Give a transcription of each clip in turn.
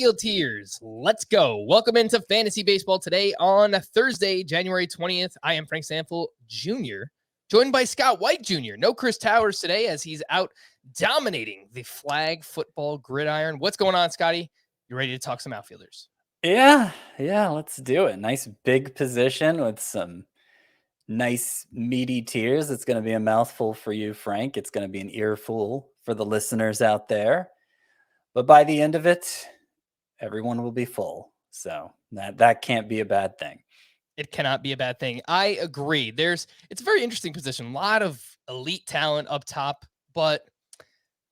Outfield Tiers. Let's go. Welcome into Fantasy Baseball today on Thursday, January 20th. I am Frank Stampfl Jr., joined by Scott White Jr. No Chris Towers today as he's out dominating the flag football gridiron. What's going on, Scotty? You ready to talk some outfielders? Yeah, let's do it. Nice big position with some nice meaty tiers. It's going to be a mouthful for you, Frank. It's going to be an earful for the listeners out there. But by the end of it, everyone will be full. So that can't be a bad thing. It cannot be a bad thing. I agree. It's a very interesting position. A lot of elite talent up top, but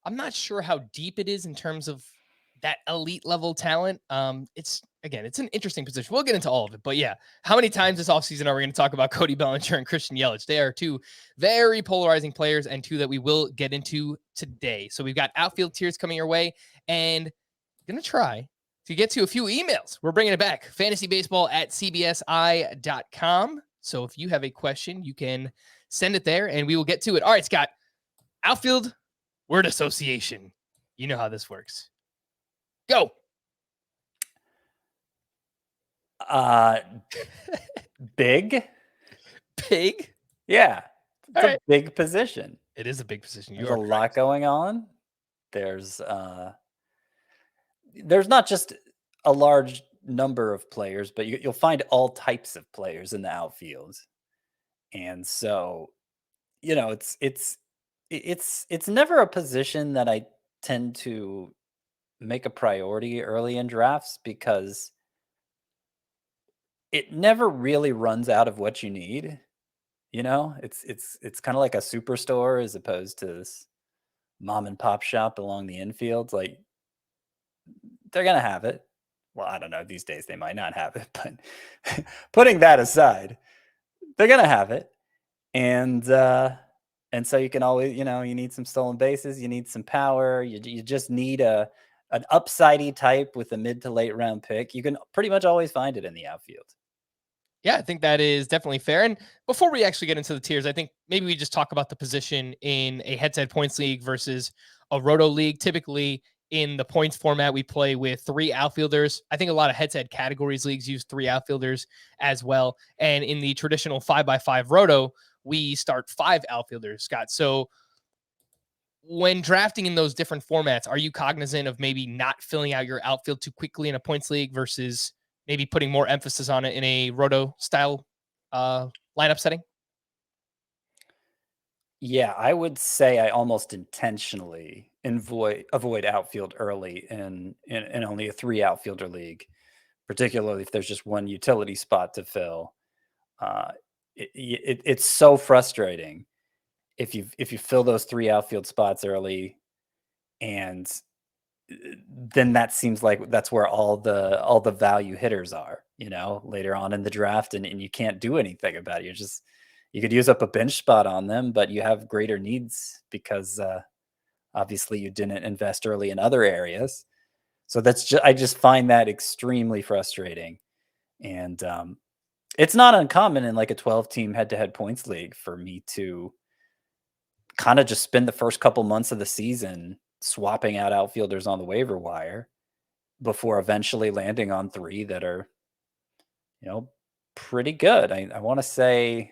I'm not sure how deep it is in terms of that elite level talent. It's an interesting position. We'll get into all of it, but yeah, how many times this offseason are we going to talk about Cody Bellinger and Christian Yelich? They are two very polarizing players and two that we will get into today. So we've got outfield tiers coming your way and I'm going to try to get to a few emails. We're bringing it back. fantasybaseball@cbsi.com. So if you have a question, you can send it there and we will get to it. All right, Scott, outfield word association. You know how this works. Go. Big? Big? Yeah. It's All a right. big position. It is a big position. There's a lot going on. There's not just a large number of players, but you'll find all types of players in the outfield. And so, it's never a position that I tend to make a priority early in drafts because it never really runs out of what you need. It's kind of like a superstore as opposed to this mom and pop shop along the infield. Like, they're going to have it. Well, I don't know. These days they might not have it, but putting that aside, they're going to have it. And so you can always, you need some stolen bases, you need some power, you just need an upsidey type with a mid to late round pick. You can pretty much always find it in the outfield. Yeah, I think that is definitely fair. And before we actually get into the tiers, I think maybe we just talk about the position in a head-to-head points league versus a Roto league. Typically, in the points format, we play with 3 outfielders. I think a lot of head-to-head categories leagues use 3 outfielders as well. And in the traditional 5x5 Roto, we start 5 outfielders, Scott. So when drafting in those different formats, are you cognizant of maybe not filling out your outfield too quickly in a points league versus maybe putting more emphasis on it in a Roto style lineup setting? Yeah, I would say I almost intentionally avoid outfield early in only a 3 outfielder league, particularly if there's just one utility spot to fill. It's so frustrating if you fill those 3 outfield spots early, and then that seems like that's where all the value hitters are, later on in the draft, and you can't do anything about it. You could use up a bench spot on them, but you have greater needs because obviously you didn't invest early in other areas. So I just find that extremely frustrating. And it's not uncommon in like a 12-team head-to-head points league for me to kind of just spend the first couple months of the season swapping out outfielders on the waiver wire before eventually landing on 3 that are, pretty good. I want to say,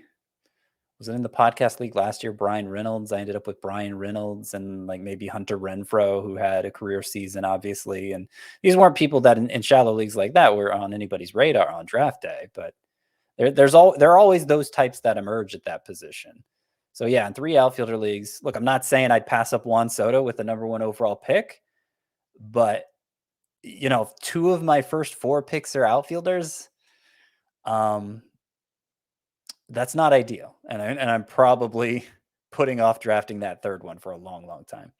was it in the podcast league last year, Brian Reynolds? I ended up with Brian Reynolds and like maybe Hunter Renfroe, who had a career season, obviously. And these weren't people that in shallow leagues like that were on anybody's radar on draft day, but there are always those types that emerge at that position. So yeah, in 3 outfielder leagues, look, I'm not saying I'd pass up Juan Soto with the number 1 overall pick, but 2 of my first 4 picks are outfielders. That's not ideal. And I'm probably putting off drafting that 3rd one for a long, long time.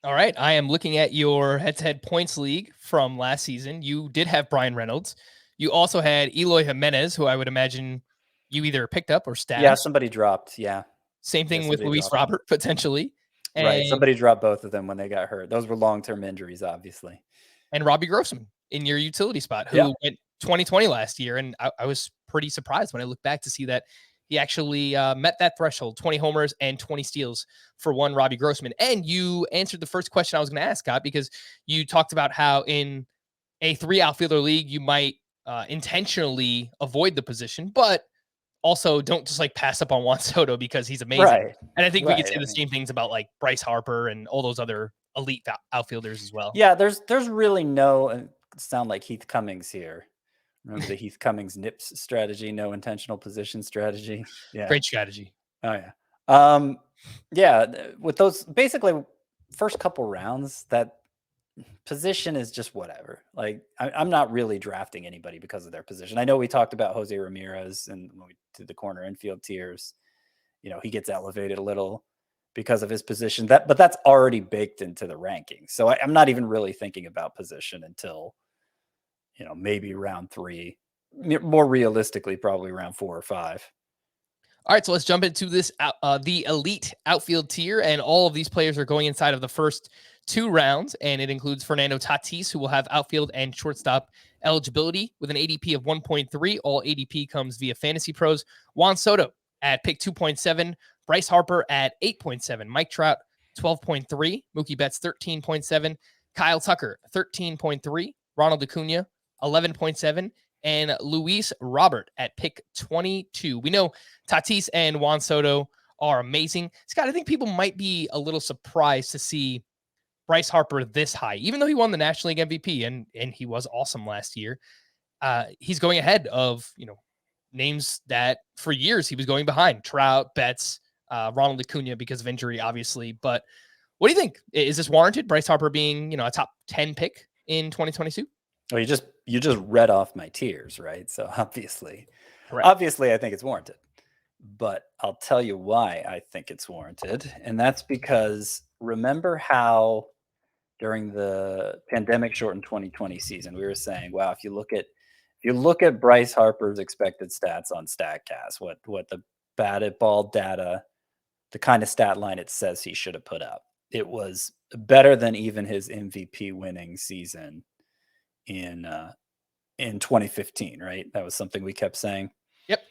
All right. I am looking at your head-to-head points league from last season. You did have Brian Reynolds. You also had Eloy Jimenez, who I would imagine you either picked up or stashed. Yeah, somebody dropped. Yeah. Same thing with Luis Robert, potentially. Right. Somebody dropped both of them when they got hurt. Those were long-term injuries, obviously. And Robbie Grossman in your utility spot, who went 2020 last year. And I was pretty surprised when I look back to see that he actually met that threshold, 20 homers and 20 steals for one Robbie Grossman. And you answered the first question I was going to ask, Scott, because you talked about how in a 3 outfielder league, you might intentionally avoid the position, but also don't just like pass up on Juan Soto because he's amazing. Right. And I think we could Right. say the same things about like Bryce Harper and all those other elite outfielders as well. Yeah, there's really no sound like Heath Cummings here. Remember the Heath Cummings nips strategy, no intentional position strategy. Yeah. Great strategy. Oh yeah. Um yeah, with those basically first couple rounds, that position is just whatever. Like I'm not really drafting anybody because of their position. I know we talked about Jose Ramirez and when we did the corner infield tiers, he gets elevated a little because of his position. But that's already baked into the ranking. So I'm not even really thinking about position until maybe round 3, more realistically, probably round 4 or 5. All right, so let's jump into this the elite outfield tier, and all of these players are going inside of the first 2 rounds, and it includes Fernando Tatis, who will have outfield and shortstop eligibility with an ADP of 1.3. All ADP comes via Fantasy Pros. Juan Soto at pick 2.7, Bryce Harper at 8.7, Mike Trout 12.3, Mookie Betts 13.7, Kyle Tucker 13.3, Ronald Acuna 11.7, and Luis Robert at pick 22. We know Tatis and Juan Soto are amazing. Scott, I think people might be a little surprised to see Bryce Harper this high, even though he won the National League MVP and he was awesome last year. He's going ahead of names that for years he was going behind: Trout, Betts, Ronald Acuna because of injury, obviously. But what do you think? Is this warranted? Bryce Harper being a top 10 pick in 2022? Well, you just read off my tiers, right? So obviously, Correct. obviously, I think it's warranted. But I'll tell you why I think it's warranted, and that's because remember how during the pandemic shortened 2020 season we were saying, wow, if you look at Bryce Harper's expected stats on Statcast, what the batted ball data, the kind of stat line it says he should have put up, it was better than even his MVP winning season in 2015, right? That was something we kept saying. Yep.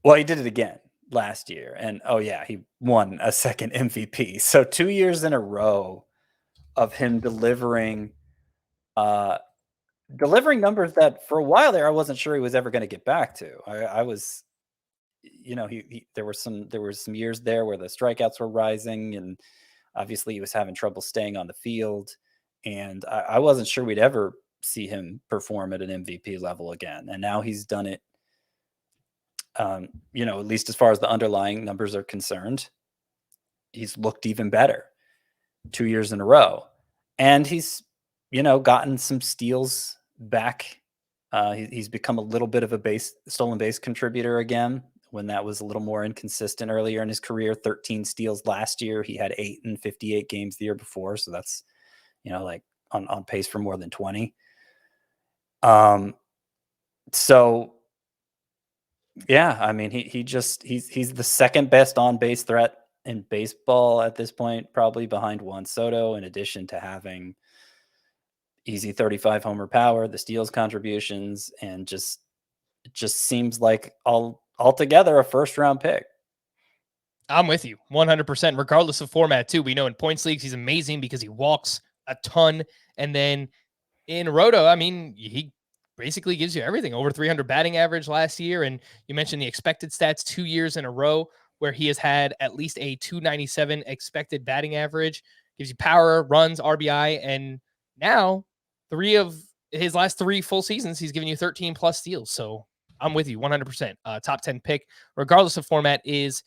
Well, he did it again last year, and oh yeah, he won a second MVP. So 2 years in a row of him uh delivering numbers that for a while there I wasn't sure he was ever going to get back to. I was, there were some years there where the strikeouts were rising, and obviously he was having trouble staying on the field, and I wasn't sure we'd ever see him perform at an MVP level again. And now he's done it. At least as far as the underlying numbers are concerned, he's looked even better 2 years in a row. And he's, gotten some steals back. He's become a little bit of a stolen base contributor again, when that was a little more inconsistent earlier in his career. 13 steals last year. He had 8 in 58 games the year before. So that's, like on pace for more than 20. So yeah, I mean, he's the second best on base threat in baseball at this point, probably behind Juan Soto, in addition to having easy 35 homer power, the steals contributions, and it just seems like altogether a first round pick. I'm with you 100%, regardless of format, too. We know in points leagues, he's amazing because he walks a ton. And then in Roto, I mean, he basically gives you everything. Over 300 batting average last year. And you mentioned the expected stats 2 years in a row where he has had at least a 297 expected batting average, gives you power, runs, RBI. And now 3 of his last 3 full seasons, he's given you 13 plus steals. So I'm with you 100%. Top 10 pick, regardless of format, is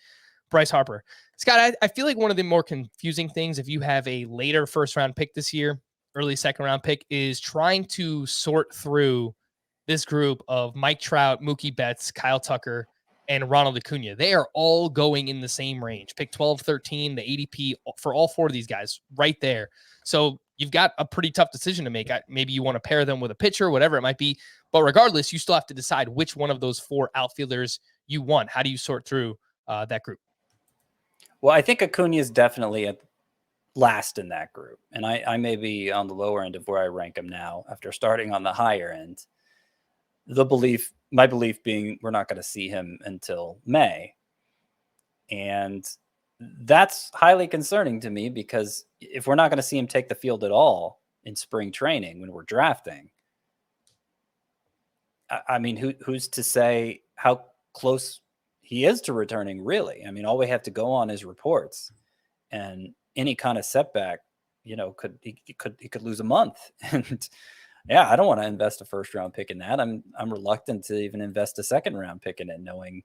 Bryce Harper. Scott, I feel like one of the more confusing things, if you have a later first round pick this year, early second round pick, is trying to sort through this group of Mike Trout, Mookie Betts, Kyle Tucker, and Ronald Acuna. They are all going in the same range. Pick 12, 13, the ADP for all 4 of these guys right there. So you've got a pretty tough decision to make. Maybe you want to pair them with a pitcher, whatever it might be. But regardless, you still have to decide which one of those 4 outfielders you want. How do you sort through that group? Well, I think Acuna is definitely at last in that group. And I may be on the lower end of where I rank him now after starting on the higher end. My belief being we're not going to see him until May. And that's highly concerning to me, because if we're not going to see him take the field at all in spring training when we're drafting. I mean, who's to say how close he is to returning, really? I mean, all we have to go on is reports, and any kind of setback, he could lose a month. And yeah, I don't want to invest a first round pick in that. I'm reluctant to even invest a second round pick in it, knowing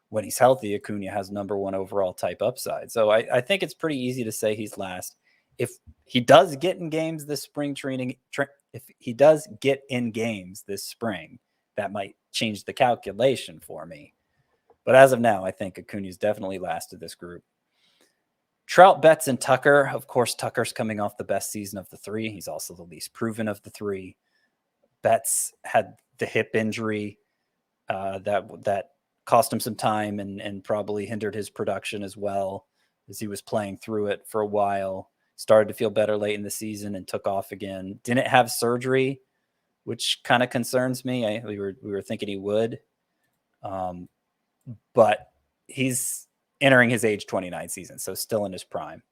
when he's healthy, Acuna has number one overall type upside. So I think it's pretty easy to say he's last. If he does get in games this spring if he does get in games this spring, that might change the calculation for me. But as of now, I think Acuna's definitely last of this group. Trout, Betts, and Tucker. Of course, Tucker's coming off the best season of the three. He's also the least proven of the three. Betts had the hip injury that cost him some time and probably hindered his production as well, as he was playing through it for a while. Started to feel better late in the season and took off again. Didn't have surgery, which kind of concerns me. We were thinking he would, but he's entering his age 29 season, so still in his prime.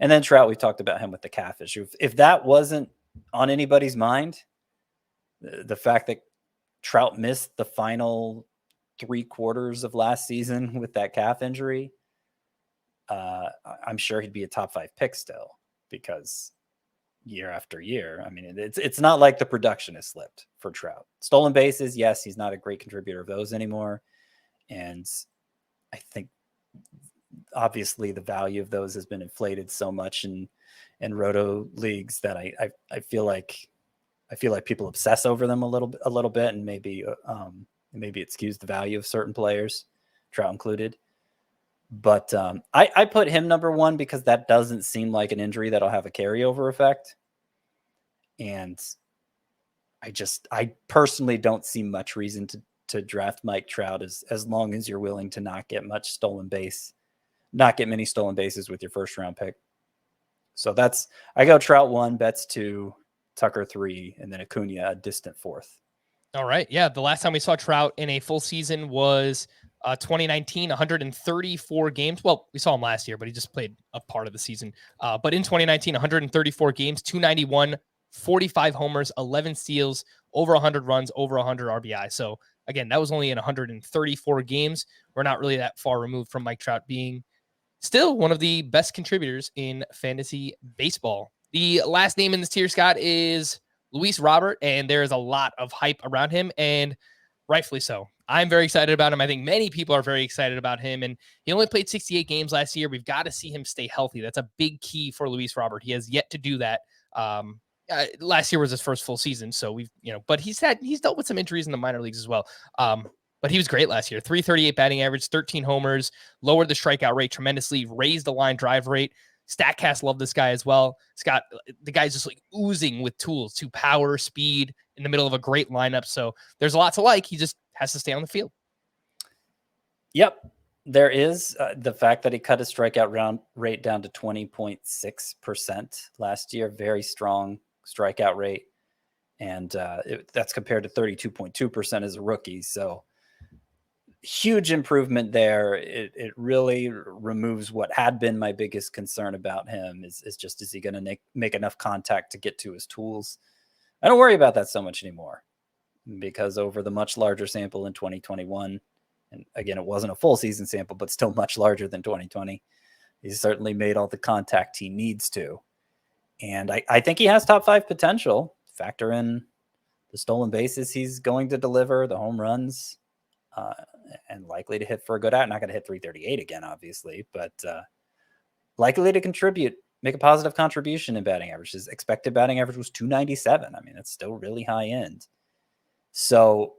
And then Trout, we talked about him with the calf issue. If that wasn't on anybody's mind, the fact that Trout missed the final 3/4 of last season with that calf injury, I'm sure he'd be a top 5 pick still, because year after year, I mean, it's not like the production has slipped for Trout. Stolen bases, yes, he's not a great contributor of those anymore. And I think obviously the value of those has been inflated so much in Roto leagues that I feel like people obsess over them a little bit, and maybe it skews the value of certain players, Trout included. But I put him number one because that doesn't seem like an injury that'll have a carryover effect. And I personally don't see much reason to draft Mike Trout as long as you're willing to not get many stolen bases with your first round pick. So I go Trout 1, Betts 2, Tucker 3, and then Acuna a distant 4th. All right. Yeah. The last time we saw Trout in a full season was 2019, 134 games. Well, we saw him last year, but he just played a part of the season. But in 2019, 134 games, 291, 45 homers, 11 steals, over 100 runs, over 100 RBI. So again, that was only in 134 games. We're not really that far removed from Mike Trout being still one of the best contributors in fantasy baseball. The last name in this tier, Scott, is Luis Robert, and there is a lot of hype around him, and rightfully so. I'm very excited about him. I think many people are very excited about him, and he only played 68 games last year. We've got to see him stay healthy. That's a big key for Luis Robert. He has yet to do that. Last year was his first full season, so but he's dealt with some injuries in the minor leagues as well. But he was great last year. 338 batting average, 13 homers, lowered the strikeout rate tremendously, raised the line drive rate. StatCast loved this guy as well. Scott, the guy's just like oozing with tools to power, speed in the middle of a great lineup. So there's a lot to like. He just has to stay on the field. Yep. There is the fact that he cut his strikeout rate down to 20.6% last year. Very strong strikeout rate. And that's compared to 32.2% as a rookie. So huge improvement there. It really removes what had been my biggest concern about him is just, is he going to make enough contact to get to his tools? I don't worry about that so much anymore, because over the much larger sample in 2021, and again, it wasn't a full season sample, but still much larger than 2020, he's certainly made all the contact he needs to. And I think he has top 5 potential. Factor in the stolen bases he's going to deliver, the home runs, and likely to hit for a good out. Not going to hit 338 again, obviously, but likely to contribute, make a positive contribution in batting average. His expected batting average was 297. I mean, that's still really high end. So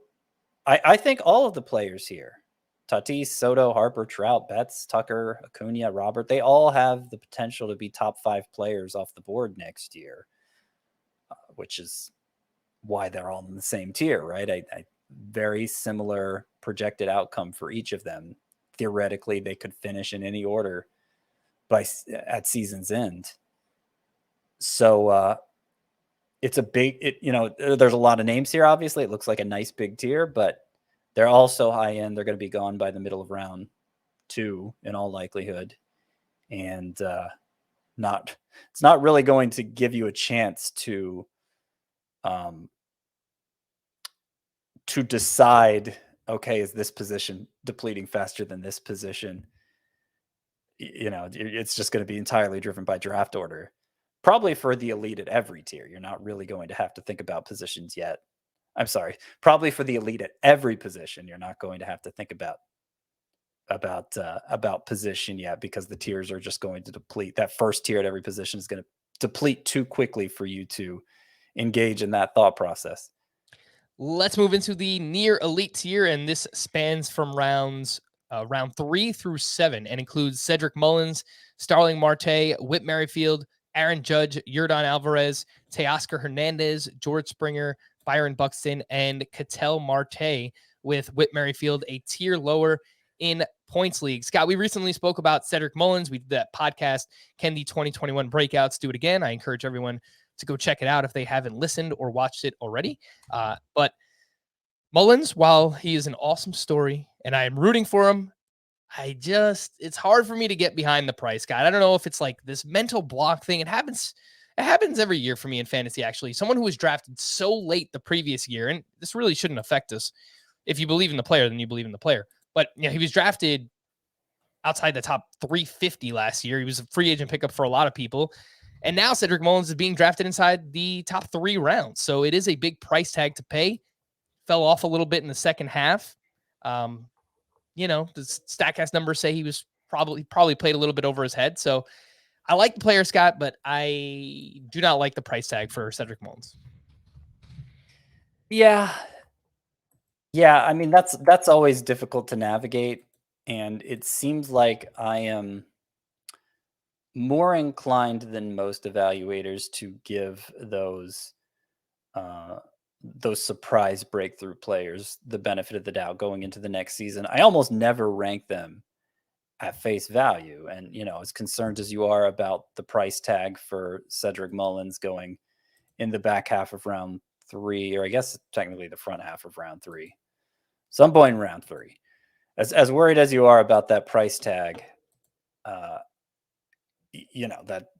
I think all of the players here, Tatis, Soto, Harper, Trout, Betts, Tucker, Acuna, Robert, they all have the potential to be top 5 players off the board next year, which is why they're all in the same tier, right? I very similar projected outcome for each of them. Theoretically, they could finish in any order at season's end. So it's a big, there's a lot of names here. Obviously, it looks like a nice big tier, but they're all so high end. They're going to be gone by the middle of round 2 in all likelihood. And It's not really going to give you a chance to decide, okay, is this position depleting faster than this position? It's just going to be entirely driven by draft order. Probably for the elite at every tier, you're not really going to have to think about positions yet. I'm sorry, probably for the elite at every position, you're not going to have to think about position yet, because the tiers are just going to deplete. That first tier at every position is going to deplete too quickly for you to engage in that thought process. Let's move into the near elite tier, and this spans from round 3 through 7 and includes Cedric Mullins, Starling Marte, Whit Merrifield, Aaron Judge, Yordan Alvarez, Teoscar Hernandez, George Springer, Byron Buxton, and Ketel Marte, with Whit Merrifield a tier lower in points league. Scott, we recently spoke about Cedric Mullins. We did that podcast, Can the 2021 Breakouts Do It Again? I encourage everyone to go check it out if they haven't listened or watched it already. But Mullins, while he is an awesome story and I am rooting for him, it's hard for me to get behind the price, guy. I don't know if it's like this mental block thing. It happens every year for me in fantasy, actually. Someone who was drafted so late the previous year, and this really shouldn't affect us. If you believe in the player, then you believe in the player. But he was drafted outside the top 350 last year. He was a free agent pickup for a lot of people. And now Cedric Mullins is being drafted inside the top 3 rounds. So it is a big price tag to pay. Fell off a little bit in the second half. The StatCast numbers say he was probably played a little bit over his head. So I like the player, Scott, but I do not like the price tag for Cedric Mullins. Yeah. I mean, that's always difficult to navigate. And it seems like I am more inclined than most evaluators to give those surprise breakthrough players the benefit of the doubt going into the next season. I almost never rank them at face value. And, as concerned as you are about the price tag for Cedric Mullins going in the back half of round 3, or I guess technically the front half of round 3, some point in round 3, as worried as you are about that price tag,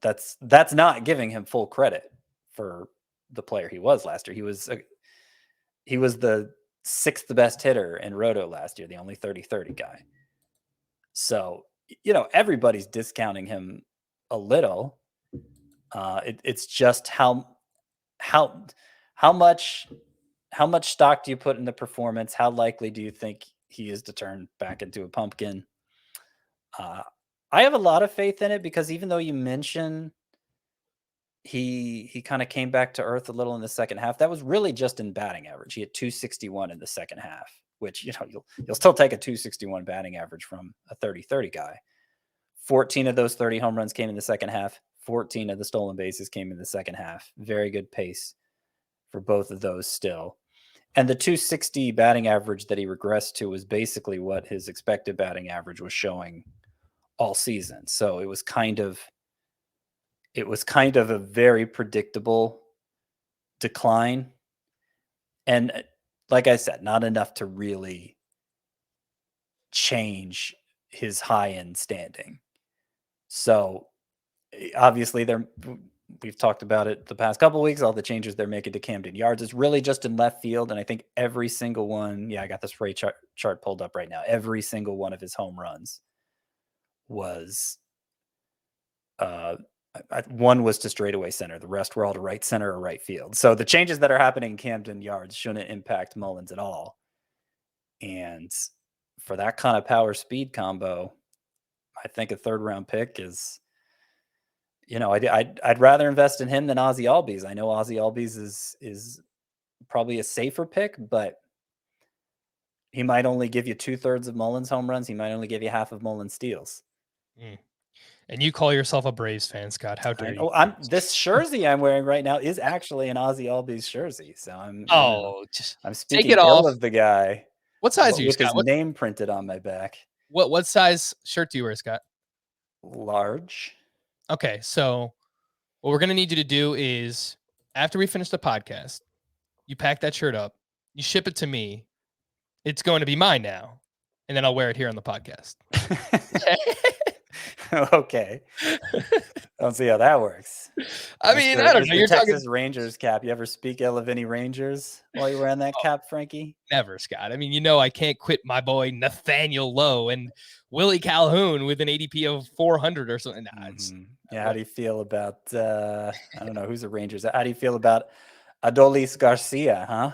that's not giving him full credit for the player he was last year. He was the 6th best hitter in Roto last year, the only 30-30 guy. So, everybody's discounting him a little. It's just how much stock do you put in the performance? How likely do you think he is to turn back into a pumpkin? I have a lot of faith in it, because even though you mention he kind of came back to earth a little in the second half, that was really just in batting average. He had 261 in the second half, which, you'll still take a 261 batting average from a 30-30 guy. 14 of those 30 home runs came in the second half. 14 of the stolen bases came in the second half. Very good pace for both of those still. And the 260 batting average that he regressed to was basically what his expected batting average was showing all season. So it was kind of a very predictable decline. And like I said, not enough to really change his high-end standing. So obviously we've talked about it the past couple of weeks, all the changes they're making to Camden Yards is really just in left field. And I think every single one, I got this rate chart pulled up right now. Every single one of his home runs was one was to straightaway center. The rest were all to right center or right field. So the changes that are happening in Camden Yards shouldn't impact Mullins at all. And for that kind of power speed combo, I think a 3rd round pick is, I'd rather invest in him than Ozzie Albies. I know Ozzie Albies is probably a safer pick, but he might only give you 2/3 of Mullins home runs. He might only give you half of Mullins steals. And you call yourself a Braves fan, Scott? How dare you? This jersey I'm wearing right now is actually an Ozzie Albies jersey. So I'm speaking ill of the guy. What size are you, with Scott? his name printed on my back. What size shirt do you wear, Scott? Large. Okay, so what we're gonna need you to do is, after we finish the podcast, you pack that shirt up, you ship it to me. It's going to be mine now, and then I'll wear it here on the podcast. Okay. Don't see how that works. I mean, I don't know. Mr. You're talking Texas Rangers cap. You ever speak ill of any Rangers while you were wearing that cap, Frankie? never, Scott. I mean, I can't quit my boy Nathaniel Lowe and Willie Calhoun with an ADP of 400 or something. Nah, Yeah. How do you feel about, I don't know, who's the Rangers? How do you feel about Adolis Garcia, huh?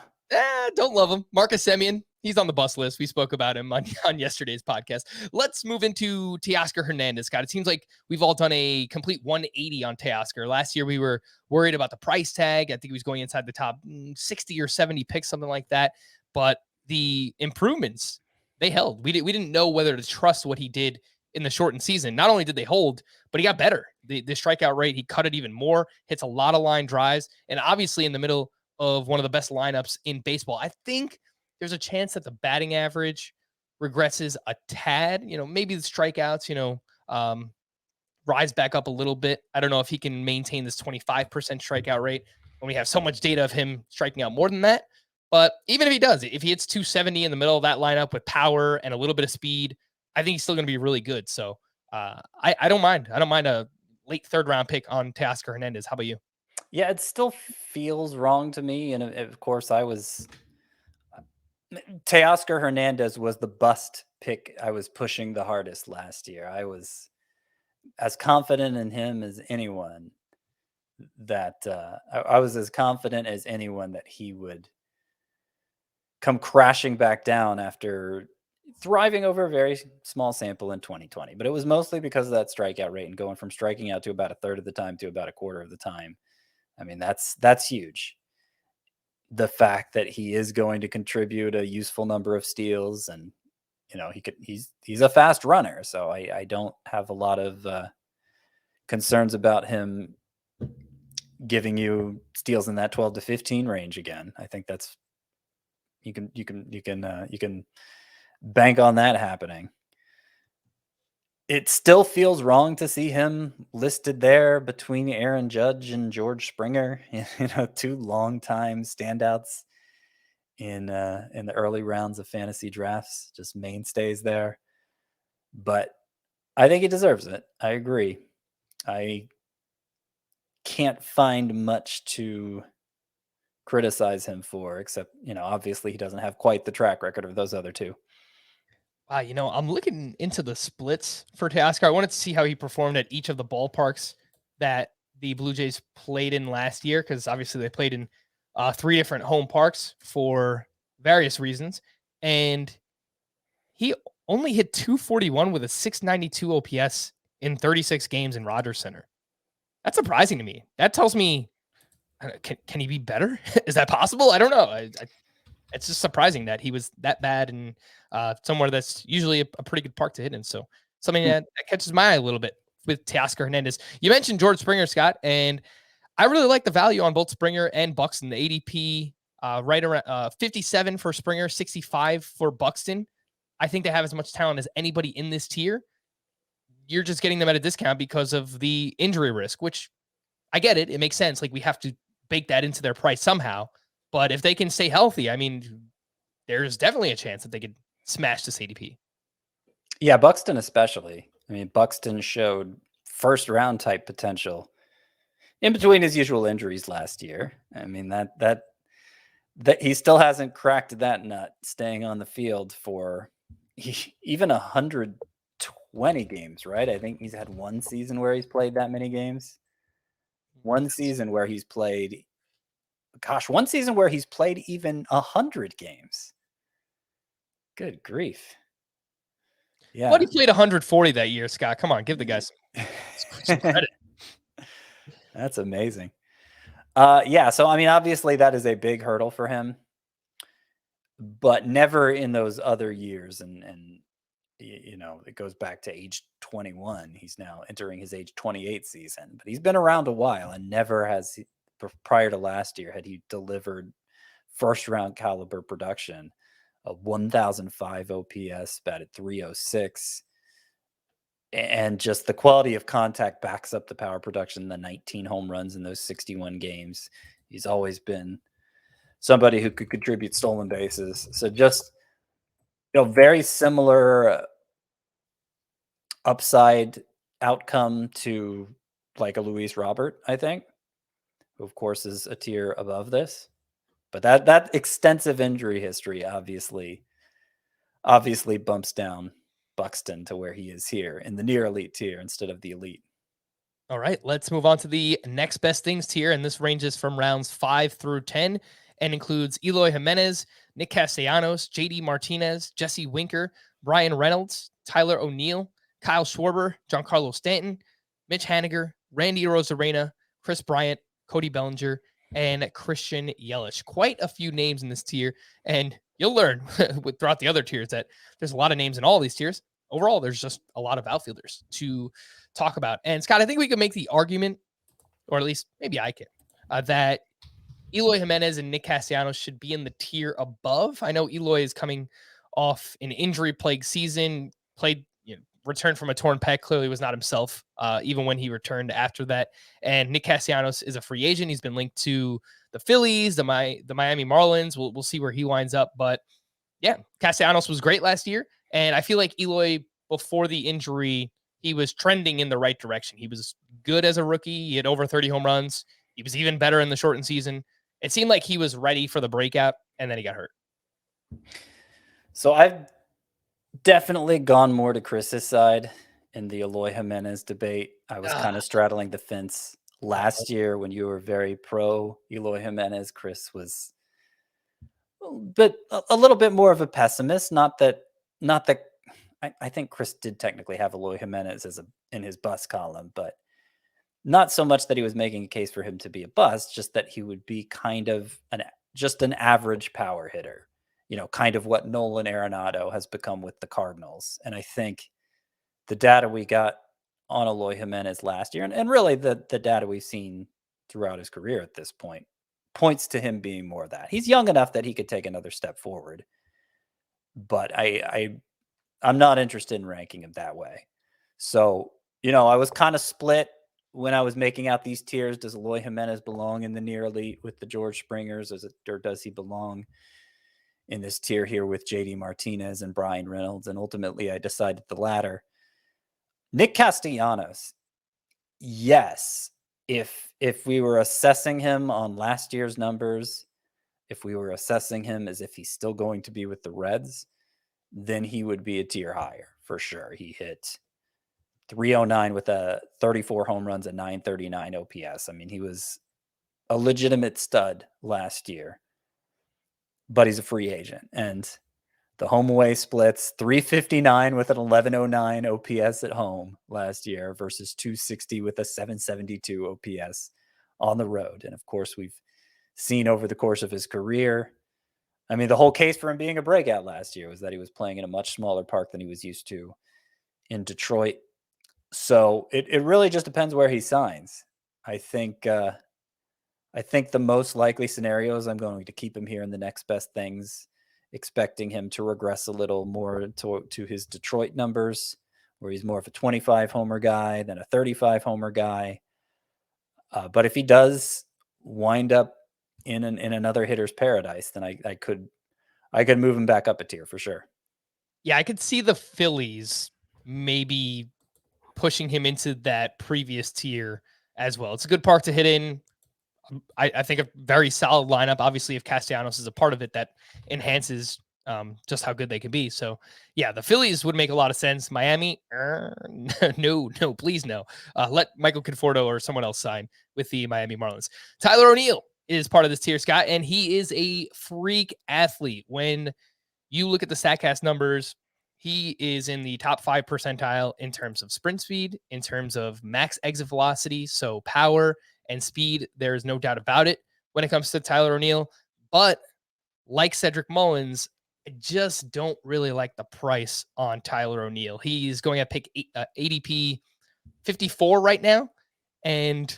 Don't love him. Marcus Semien, he's on the bus list. We spoke about him on yesterday's podcast. Let's move into Teoscar Hernandez, Scott. It seems like we've all done a complete 180 on Teoscar. Last year, we were worried about the price tag. I think he was going inside the top 60 or 70 picks, something like that. But the improvements, they held. We didn't know whether to trust what he did in the shortened season. Not only did they hold, but he got better. The strikeout rate, he cut it even more, hits a lot of line drives, and obviously in the middle of one of the best lineups in baseball. I think there's a chance that the batting average regresses a tad. Maybe the strikeouts, rise back up a little bit. I don't know if he can maintain this 25% strikeout rate when we have so much data of him striking out more than that. But even if he does, if he hits 270 in the middle of that lineup with power and a little bit of speed, I think he's still going to be really good. So I don't mind. I don't mind a late third round pick on Teoscar Hernandez. How about you? Yeah, it still feels wrong to me. And of course, Teoscar Hernandez was the bust pick I was pushing the hardest last year. I was as confident in him as anyone that I was as confident as anyone that he would come crashing back down after thriving over a very small sample in 2020. But it was mostly because of that strikeout rate and going from striking out to about a third of the time to about a quarter of the time. I mean, that's huge. The fact that he is going to contribute a useful number of steals, and he's a fast runner, so I don't have a lot of concerns about him giving you steals in that 12 to 15 range again. I think that's you can bank on that happening. It still feels wrong to see him listed there between Aaron Judge and George Springer, two longtime standouts in the early rounds of fantasy drafts, just mainstays there. But I think he deserves it. I agree. I can't find much to criticize him for, except, obviously he doesn't have quite the track record of those other two. Wow, I'm looking into the splits for Teoscar. I wanted to see how he performed at each of the ballparks that the Blue Jays played in last year, because obviously they played in 3 different home parks for various reasons. And he only hit 241 with a 692 OPS in 36 games in Rogers Center. That's surprising to me. That tells me, can he be better? Is that possible? I don't know. It's just surprising that he was that bad and somewhere that's usually a pretty good park to hit in. So something that catches my eye a little bit with Teoscar Hernandez. You mentioned George Springer, Scott, and I really like the value on both Springer and Buxton. The ADP right around 57 for Springer, 65 for Buxton. I think they have as much talent as anybody in this tier. You're just getting them at a discount because of the injury risk, which I get it. It makes sense. Like, we have to bake that into their price somehow. But if they can stay healthy, I mean, there's definitely a chance that they could smash this ADP. Yeah, Buxton especially. I mean, Buxton showed first round type potential in between his usual injuries last year. I mean, that he still hasn't cracked that nut, staying on the field for even 120 games, right? I think he's had one season where he's played that many games. One season where he's played even 100 games. Good grief. Yeah. But he played 140 that year, Scott. Come on, give the guy some credit. That's amazing. Yeah, so I mean, obviously that is a big hurdle for him, but never in those other years. And it goes back to age 21. He's now entering his age 28 season, but he's been around a while, and never has prior to last year had he delivered first round caliber production. A 1005 OPS, batted .306. And just the quality of contact backs up the power production, the 19 home runs in those 61 games. He's always been somebody who could contribute stolen bases. So just, very similar upside outcome to like a Luis Robert, I think, who of course is a tier above this. But that extensive injury history obviously bumps down Buxton to where he is here in the near elite tier instead of the elite. All right, let's move on to the next best things tier, and this ranges from rounds 5 through 10 and includes Eloy Jimenez, Nick Castellanos, JD Martinez, Jesse Winker, Brian Reynolds, Tyler O'Neill, Kyle Schwarber, Giancarlo Stanton, Mitch Haniger, Randy Rosarena, Chris Bryant, Cody Bellinger, and Christian Yelich. Quite a few names in this tier, and you'll learn throughout the other tiers that there's a lot of names in all these tiers. Overall, there's just a lot of outfielders to talk about. And Scott, I think we could make the argument, or at least maybe I can, that Eloy Jimenez and Nick Castellanos should be in the tier above. I know Eloy is coming off an injury-plagued season, returned from a torn pec, clearly was not himself, even when he returned after that. And Nick Castellanos is a free agent. He's been linked to the Phillies, the Miami Marlins. We'll see where he winds up. But yeah, Castellanos was great last year. And I feel like Eloy, before the injury, he was trending in the right direction. He was good as a rookie. He had over 30 home runs. He was even better in the shortened season. It seemed like he was ready for the breakout, and then he got hurt. So I've definitely gone more to Chris's side in the Eloy Jimenez debate. I was kind of straddling the fence last year when you were very pro Eloy Jimenez. Chris was a little bit more of a pessimist. Not that I think Chris did technically have Eloy Jimenez in his bust column, but not so much that he was making a case for him to be a bust, just that he would be kind of just an average power hitter, kind of what Nolan Arenado has become with the Cardinals. And I think the data we got on Eloy Jimenez last year, and really the data we've seen throughout his career at this point, points to him being more of that. He's young enough that he could take another step forward, but I'm not interested in ranking him that way. So, I was kind of split when I was making out these tiers. Does Eloy Jimenez belong in the near elite with the George Springers, or does he belong in this tier here with JD Martinez and Brian Reynolds? And ultimately, I decided the latter. Nick Castellanos, yes. If we were assessing him on last year's numbers, if we were assessing him as if he's still going to be with the Reds, then he would be a tier higher for sure. He hit 309 with 34 home runs and 939 OPS. I mean, he was a legitimate stud last year, but he's a free agent. And the home away splits 359 with an 1109 OPS at home last year versus 260 with a 772 OPS on the road. And of course, we've seen over the course of his career, I mean, the whole case for him being a breakout last year was that he was playing in a much smaller park than he was used to in Detroit. So it really just depends where he signs. I think the most likely scenario is I'm going to keep him here in the next best things, expecting him to regress a little more to his Detroit numbers, where he's more of a 25 homer guy than a 35 homer guy. But if he does wind up in another hitter's paradise, then I could move him back up a tier for sure. Yeah, I could see the Phillies maybe pushing him into that previous tier as well. It's a good park to hit in. I think a very solid lineup. Obviously, if Castellanos is a part of it, that enhances just how good they can be. So, yeah, the Phillies would make a lot of sense. Miami, no, please no. Let Michael Conforto or someone else sign with the Miami Marlins. Tyler O'Neill is part of this tier, Scott, and he is a freak athlete. When you look at the StatCast numbers, he is in the top 5 percentile in terms of sprint speed, in terms of max exit velocity, so power and speed. There is no doubt about it when it comes to Tyler O'Neill. But like Cedric Mullins, I just don't really like the price on Tyler O'Neill. He's going at pick ADP 54 right now, and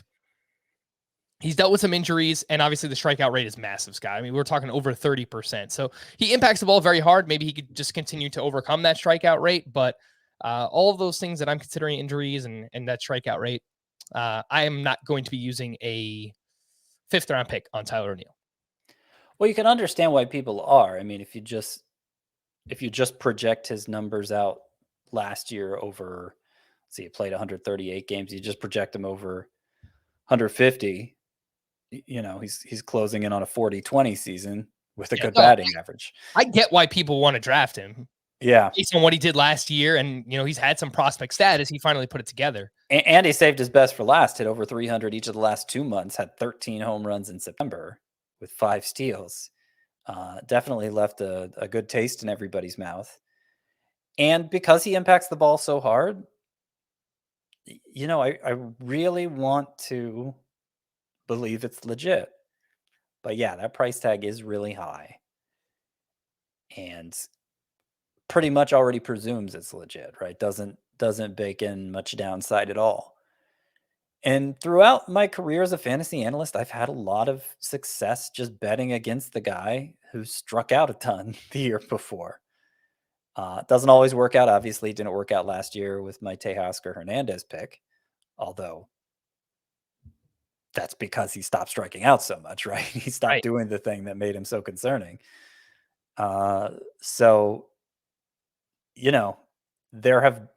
he's dealt with some injuries, and obviously the strikeout rate is massive, Scott. I mean, we're talking over 30%. So he impacts the ball very hard. Maybe he could just continue to overcome that strikeout rate. But all of those things that I'm considering injuries and that strikeout rate, I am not going to be using a 5th round pick on Tyler O'Neill. Well, you can understand why people are. I mean, if you just project his numbers out last year over So he played 138 games. You just project him over 150. He's closing in on a 40-20 season with a Yeah, good no, batting average. I get why people want to draft him Yeah. based on what he did last year, and he's had some prospect status. He finally put it together. And he saved his best for last, hit over 300 each of the last 2 months, had 13 home runs in September with 5 steals. Definitely left a good taste in everybody's mouth. And because he impacts the ball so hard, I really want to believe it's legit. But yeah, that price tag is really high. And pretty much already presumes it's legit, right? Doesn't bake in much downside at all. And throughout my career as a fantasy analyst, I've had a lot of success just betting against the guy who struck out a ton the year before. Doesn't always work out. Obviously, it didn't work out last year with my Teoscar Hernandez pick, although that's because he stopped striking out so much, right? He stopped Right. doing the thing that made him so concerning. So, there have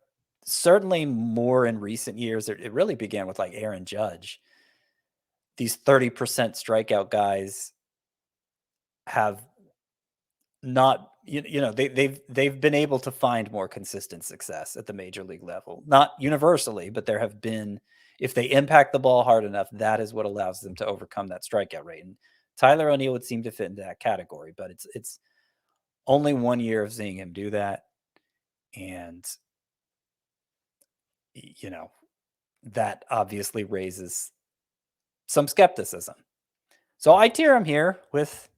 certainly more in recent years. It really began with like Aaron Judge. These 30% strikeout guys have not, they've been able to find more consistent success at the major league level. Not universally, but there have been, if they impact the ball hard enough, that is what allows them to overcome that strikeout rate. And Tyler O'Neill would seem to fit into that category, but it's only 1 year of seeing him do that. And, that obviously raises some skepticism. So I tier him here with,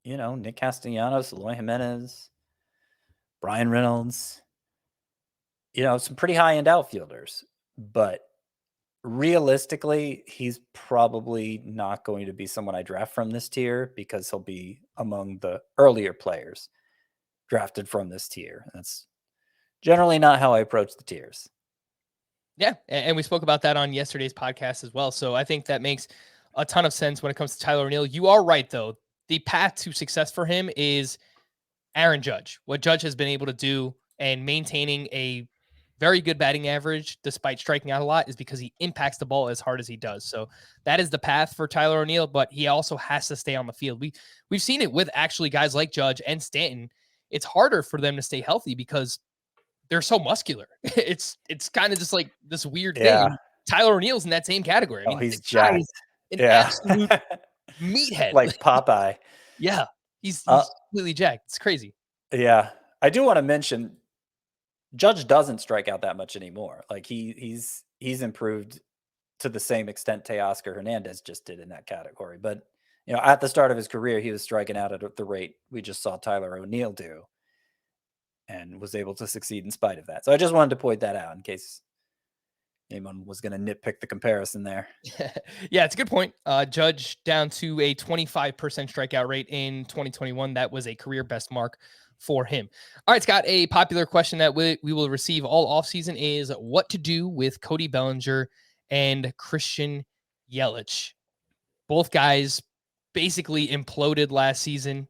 Nick Castellanos, Eloy Jimenez, Brian Reynolds, some pretty high-end outfielders. But realistically, he's probably not going to be someone I draft from this tier because he'll be among the earlier players drafted from this tier. That's generally not how I approach the tiers. Yeah, and we spoke about that on yesterday's podcast as well. So I think that makes a ton of sense when it comes to Tyler O'Neill. You are right, though. The path to success for him is Aaron Judge. What Judge has been able to do and maintaining a very good batting average despite striking out a lot is because he impacts the ball as hard as he does. So that is the path for Tyler O'Neill, but he also has to stay on the field. We've seen it with actually guys like Judge and Stanton. It's harder for them to stay healthy because they're so muscular. It's kind of just like this weird thing. Yeah. Tyler O'Neill's in that same category. I Oh, mean, he's the guy jacked. is an Yeah. absolute meathead. Like Popeye. Yeah, he's Uh, completely jacked. It's crazy. yeah. I do want to mention Judge doesn't strike out that much anymore. Like he's improved to the same extent Teoscar Hernandez just did in that category. But at the start of his career, he was striking out at the rate we just saw Tyler O'Neill do, and was able to succeed in spite of that. So I just wanted to point that out in case anyone was going to nitpick the comparison there. Yeah, it's a good point. Judge down to a 25% strikeout rate in 2021. That was a career best mark for him. All right, Scott, a popular question that we will receive all offseason is what to do with Cody Bellinger and Christian Yelich. Both guys basically imploded last season,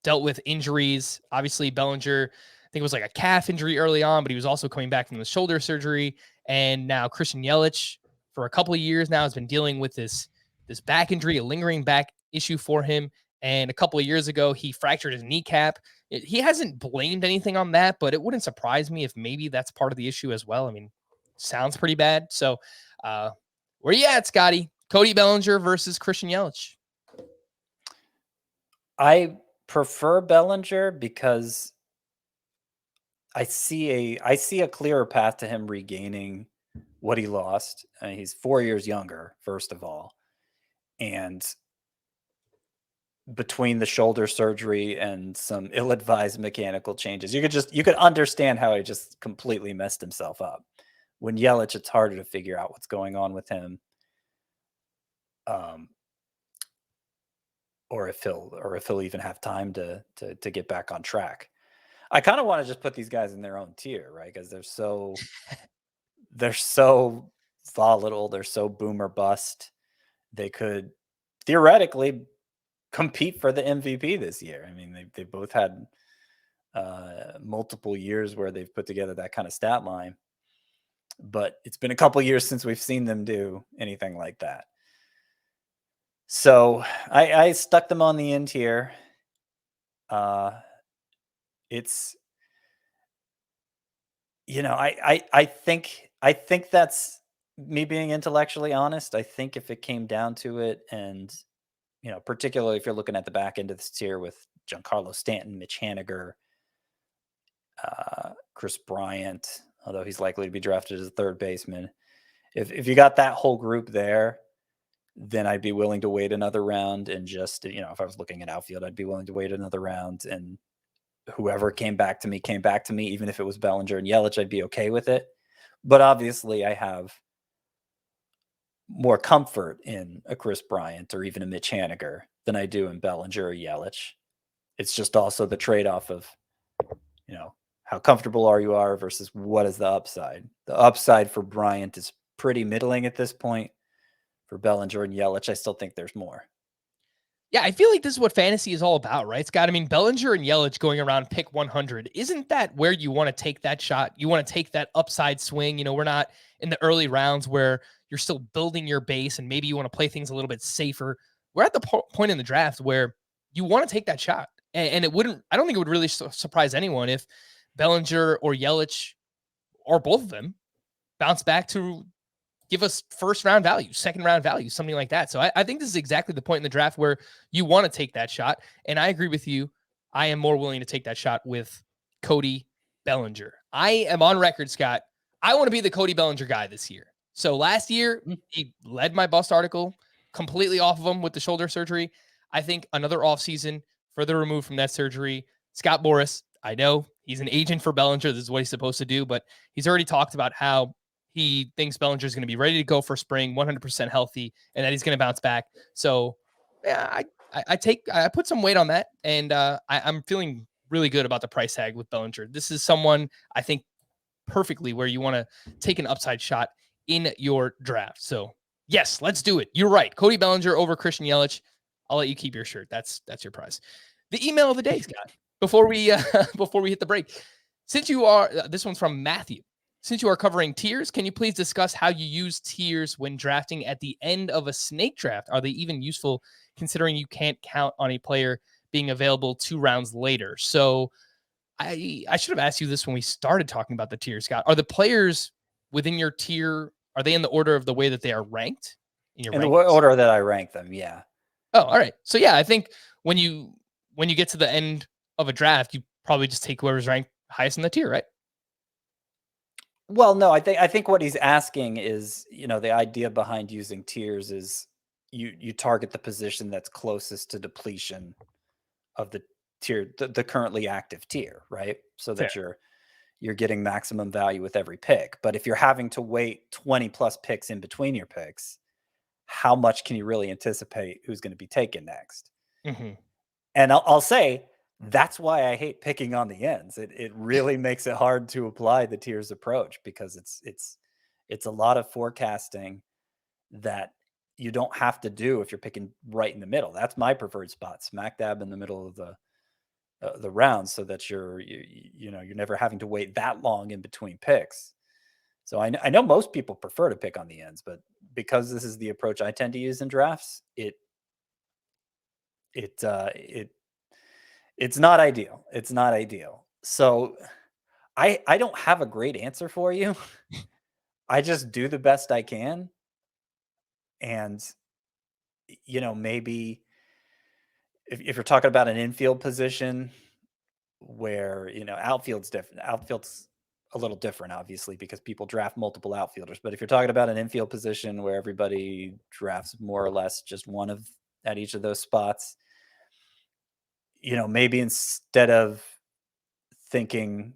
dealt with injuries. Obviously, Bellinger, I think it was like a calf injury early on, but he was also coming back from the shoulder surgery. And now Christian Yelich, for a couple of years now, has been dealing with this back injury, a lingering back issue for him. And a couple of years ago, he fractured his kneecap. He hasn't blamed anything on that, but it wouldn't surprise me if maybe that's part of the issue as well. I mean, sounds pretty bad. So, where you at, Scotty? Cody Bellinger versus Christian Yelich. I prefer Bellinger because I see a clearer path to him regaining what he lost. I mean, he's 4 years younger, first of all. And between the shoulder surgery and some ill-advised mechanical changes, you could understand how he just completely messed himself up. When Yelich, it's harder to figure out what's going on with him. Or if he'll even have time to get back on track. I kind of want to just put these guys in their own tier, right? Because they're so volatile, they're so boom or bust. They could theoretically compete for the MVP this year. I mean, they both had multiple years where they've put together that kind of stat line. but it's been a couple years since we've seen them do anything like that. So I stuck them on the end here. It's, I think that's me being intellectually honest. I think if it came down to it, and particularly if you're looking at the back end of this tier with Giancarlo Stanton, Mitch Haniger, Chris Bryant, although he's likely to be drafted as a third baseman. If you got that whole group there, then I'd be willing to wait another round and just, if I was looking at outfield, I'd be willing to wait another round, and whoever came back to me, even if it was Bellinger and Yelich, I'd be okay with it. But obviously I have more comfort in a Chris Bryant or even a Mitch Haniger than I do in Bellinger or Yelich. It's just also the trade-off of, how comfortable you are versus what is the upside. The upside for Bryant is pretty middling at this point. For Bellinger and Yelich, I still think there's more. Yeah, I feel like this is what fantasy is all about, right, Scott? I mean, Bellinger and Yelich going around pick 100, isn't that where you want to take that shot? You want to take that upside swing. We're not in the early rounds where you're still building your base and maybe you want to play things a little bit safer. We're at the point in the draft where you want to take that shot. And I don't think it would really surprise anyone if Bellinger or Yelich or both of them bounce back to give us first round value, second round value, something like that. So I think this is exactly the point in the draft where you want to take that shot. And I agree with you. I am more willing to take that shot with Cody Bellinger. I am on record, Scott. I want to be the Cody Bellinger guy this year. So last year, he led my bust article completely off of him with the shoulder surgery. I think another offseason, further removed from that surgery. Scott Boras, I know he's an agent for Bellinger. This is what he's supposed to do, but he's already talked about how he thinks Bellinger is going to be ready to go for spring, 100% healthy, and that he's going to bounce back. So, yeah, I put some weight on that, and I'm feeling really good about the price tag with Bellinger. This is someone I think perfectly where you want to take an upside shot in your draft. So, yes, let's do it. You're right. Cody Bellinger over Christian Yelich. I'll let you keep your shirt. That's your prize. The email of the day, Scott. Before we hit the break, since you are this one's from Matthew. Since you are covering tiers, can you please discuss how you use tiers when drafting at the end of a snake draft? Are they even useful considering you can't count on a player being available 2 rounds later? So I should have asked you this when we started talking about the tiers, Scott. Are the players within your tier, are they in the order of the way that they are ranked in your In the rankings? order that I rank them, yeah. Oh, all right. So yeah, I think when you get to the end of a draft, you probably just take whoever's ranked highest in the tier, right? Well, no, I think what he's asking is, the idea behind using tiers is you target the position that's closest to depletion of the tier, the currently active tier, right? So that Fair. you're getting maximum value with every pick. But if you're having to wait 20 plus picks in between your picks, how much can you really anticipate who's going to be taken next? Mm-hmm. And I'll say that's why I hate picking on the ends. It really makes it hard to apply the tiers approach because it's a lot of forecasting that you don't have to do if you're picking right in the middle. That's my preferred spot, smack dab in the middle of the round, so that you're never having to wait that long in between picks. So I know most people prefer to pick on the ends, but because this is the approach I tend to use in drafts, it's not ideal. It's not ideal. So I don't have a great answer for you. I just do the best I can. And maybe if you're talking about an infield position where, outfield's different. Outfield's a little different, obviously, because people draft multiple outfielders. But if you're talking about an infield position where everybody drafts more or less just one of at each of those spots, maybe instead of thinking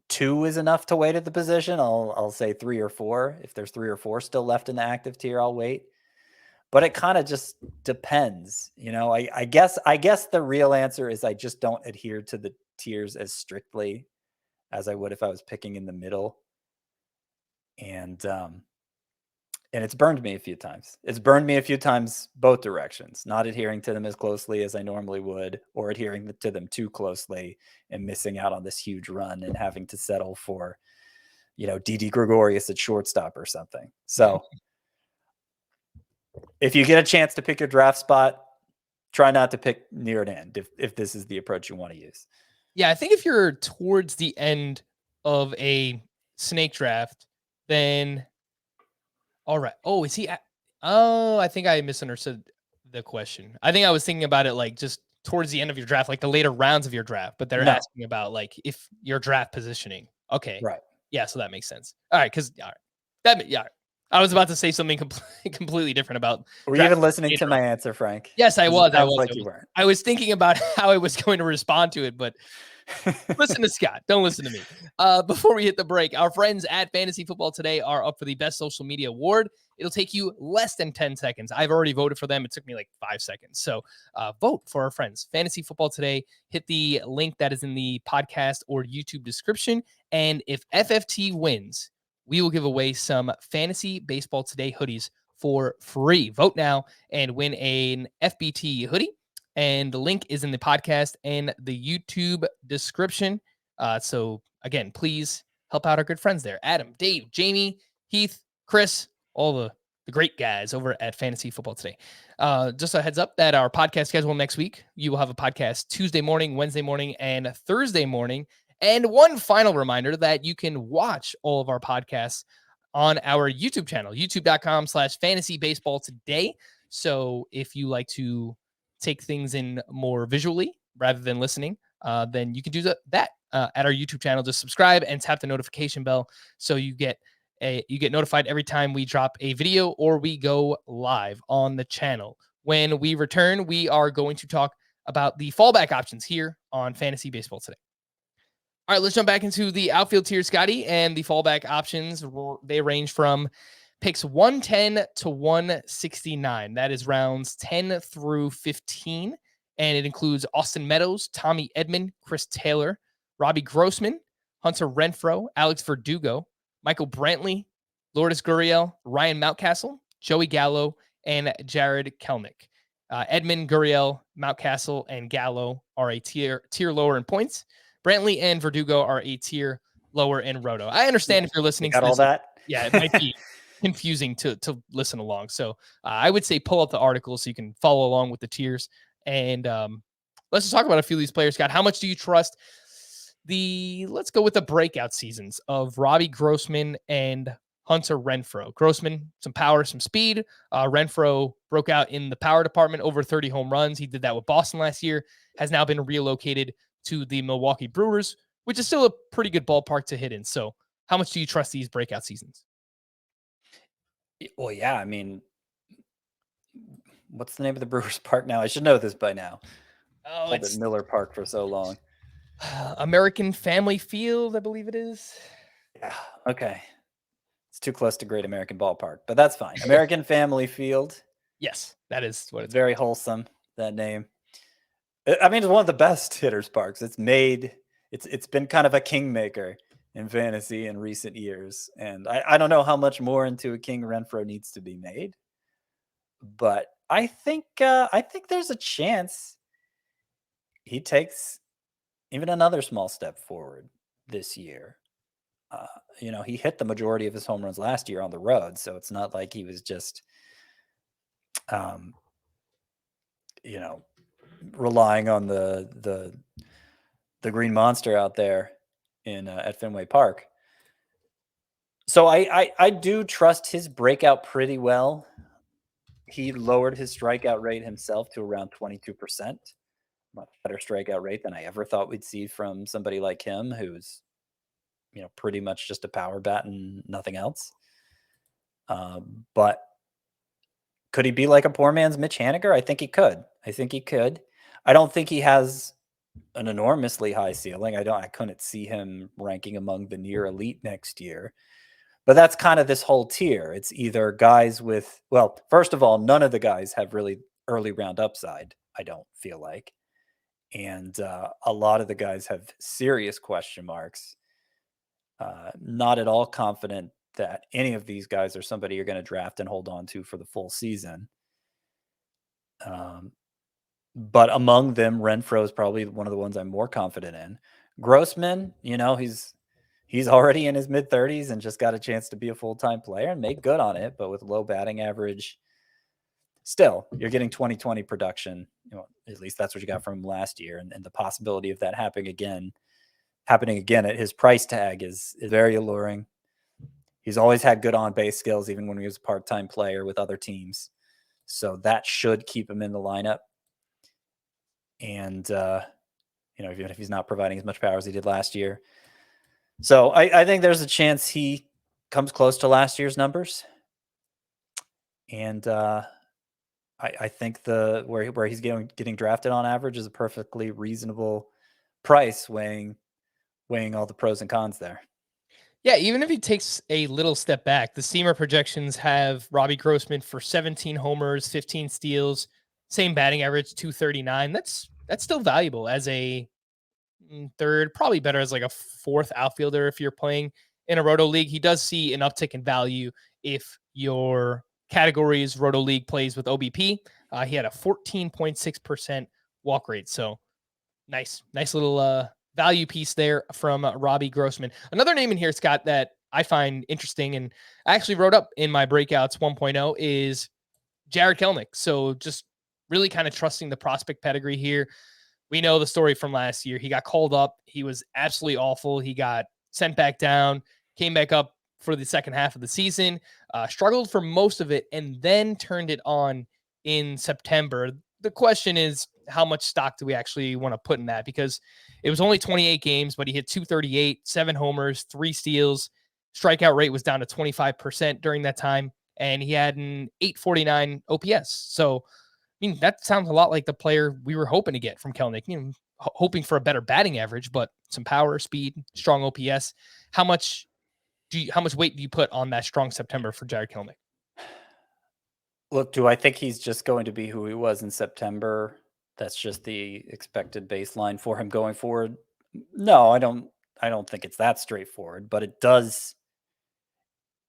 2 is enough to wait at the position, I'll say 3 or 4. If there's 3 or 4 still left in the active tier, I'll wait. But it kind of just depends. I guess the real answer is I just don't adhere to the tiers as strictly as I would if I was picking in the middle. And it's burned me a few times. It's burned me a few times both directions, not adhering to them as closely as I normally would, or adhering to them too closely and missing out on this huge run and having to settle for, Didi Gregorius at shortstop or something. So if you get a chance to pick your draft spot, try not to pick near an end if this is the approach you want to use. Yeah, I think if you're towards the end of a snake draft, then all right. Oh, is he? Oh, I think I misunderstood the question. I think I was thinking about it like just towards the end of your draft, like the later rounds of your draft, but they're No. asking about like if your draft positioning. Okay. Right. Yeah, so that makes sense. All right, because all right. Yeah. I was about to say something completely different about. Were you even listening to my answer, Frank? Yes, I was. Sounds like you weren't. I was thinking about how I was going to respond to it, but listen to Scott. Don't listen to me. Before we hit the break, our friends at Fantasy Football Today are up for the Best Social Media Award. It'll take you less than 10 seconds. I've already voted for them. It took me like 5 seconds. So vote for our friends. Fantasy Football Today. Hit the link that is in the podcast or YouTube description. And if FFT wins, we will give away some Fantasy Baseball Today hoodies for free. Vote now and win an FBT hoodie. And the link is in the podcast and the YouTube description. So again, please help out our good friends there. Adam, Dave, Jamie, Heath, Chris, all the great guys over at Fantasy Football Today. Just a heads up that our podcast schedule next week, you will have a podcast Tuesday morning, Wednesday morning, and Thursday morning. And one final reminder that you can watch all of our podcasts on our YouTube channel, youtube.com/fantasy baseball today. So if you like to take things in more visually rather than listening, then you can do that at our YouTube channel. Just subscribe and tap the notification bell so you get notified every time we drop a video or we go live on the channel. When we return, we are going to talk about the fallback options here on Fantasy Baseball Today. All right, let's jump back into the outfield tier, Scotty, and the fallback options. They range from picks 110 to 169. That is rounds 10 through 15. And it includes Austin Meadows, Tommy Edman, Chris Taylor, Robbie Grossman, Hunter Renfroe, Alex Verdugo, Michael Brantley, Lourdes Gurriel, Ryan Mountcastle, Joey Gallo, and Jared Kelnick. Edman, Gurriel, Mountcastle, and Gallo are a tier lower in points. Brantley and Verdugo are a tier lower in Roto. I understand if you're listening to this. All that? Yeah, it might be confusing to listen along. So I would say pull up the article so you can follow along with the tiers. And let's just talk about a few of these players, Scott. How much do you trust let's go with the breakout seasons of Robbie Grossman and Hunter Renfroe? Grossman, some power, some speed. Renfroe broke out in the power department, over 30 home runs. He did that with Boston last year, has now been relocated to the Milwaukee Brewers, which is still a pretty good ballpark to hit in. So how much do you trust these breakout seasons? Well, yeah, I mean, what's the name of the Brewers Park now? I should know this by now. Oh, it's Miller Park for so long. American Family Field, I believe it is. Yeah, okay. It's too close to Great American Ballpark, but that's fine. American Family Field. Yes, that is what it's very wholesome, that name. I mean, it's one of the best hitters parks. It's been kind of a kingmaker in fantasy in recent years. And I don't know how much more into a King Renfroe needs to be made, but I think there's a chance he takes even another small step forward this year. He hit the majority of his home runs last year on the road, so it's not like he was just, relying on the Green Monster out there at Fenway Park. So I do trust his breakout pretty well. He lowered his strikeout rate himself to around 22%. Much better strikeout rate than I ever thought we'd see from somebody like him, who's pretty much just a power bat and nothing else. But could he be like a poor man's Mitch Haniger? I think he could. I don't think he has an enormously high ceiling. I couldn't see him ranking among the near elite next year. But that's kind of this whole tier. It's either guys with, well, first of all, none of the guys have really early round upside, I don't feel like. And a lot of the guys have serious question marks. Not at all confident that any of these guys are somebody you're going to draft and hold on to for the full season. But among them, Renfroe is probably one of the ones I'm more confident in. Grossman, he's he's already in his mid-30s and just got a chance to be a full-time player and make good on it, but with low batting average. Still, you're getting 2020 production. At least that's what you got from him last year, and the possibility of that happening again at his price tag is very alluring. He's always had good on-base skills, even when he was a part-time player with other teams. So that should keep him in the lineup. And, even if he's not providing as much power as he did last year. So I think there's a chance he comes close to last year's numbers. And I think where he's getting drafted on average is a perfectly reasonable price, weighing all the pros and cons there. Yeah, even if he takes a little step back, the Steamer projections have Robbie Grossman for 17 homers, 15 steals, same batting average, 239. That's still valuable as a third, probably better as like a fourth outfielder if you're playing in a Roto league. He does see an uptick in value if your categories Roto league plays with OBP. He had a 14.6% walk rate. So nice little value piece there from Robbie Grossman. Another name in here, Scott, that I find interesting and I actually wrote up in my breakouts 1.0 is Jared Kelenic. So just really kind of trusting the prospect pedigree here. We know the story from last year. He got called up. He was absolutely awful. He got sent back down, came back up for the second half of the season, struggled for most of it, and then turned it on in September. The question is, how much stock do we actually want to put in that? Because it was only 28 games, but he hit 238, 7 homers, 3 steals. Strikeout rate was down to 25% during that time, and he had an 849 OPS. So, that sounds a lot like the player we were hoping to get from Kelenic, hoping for a better batting average, but some power, speed, strong OPS. How much weight do you put on that strong September for Jared Kelenic? Look, do I think he's just going to be who he was in September? That's just the expected baseline for him going forward. No, I don't think it's that straightforward, but it does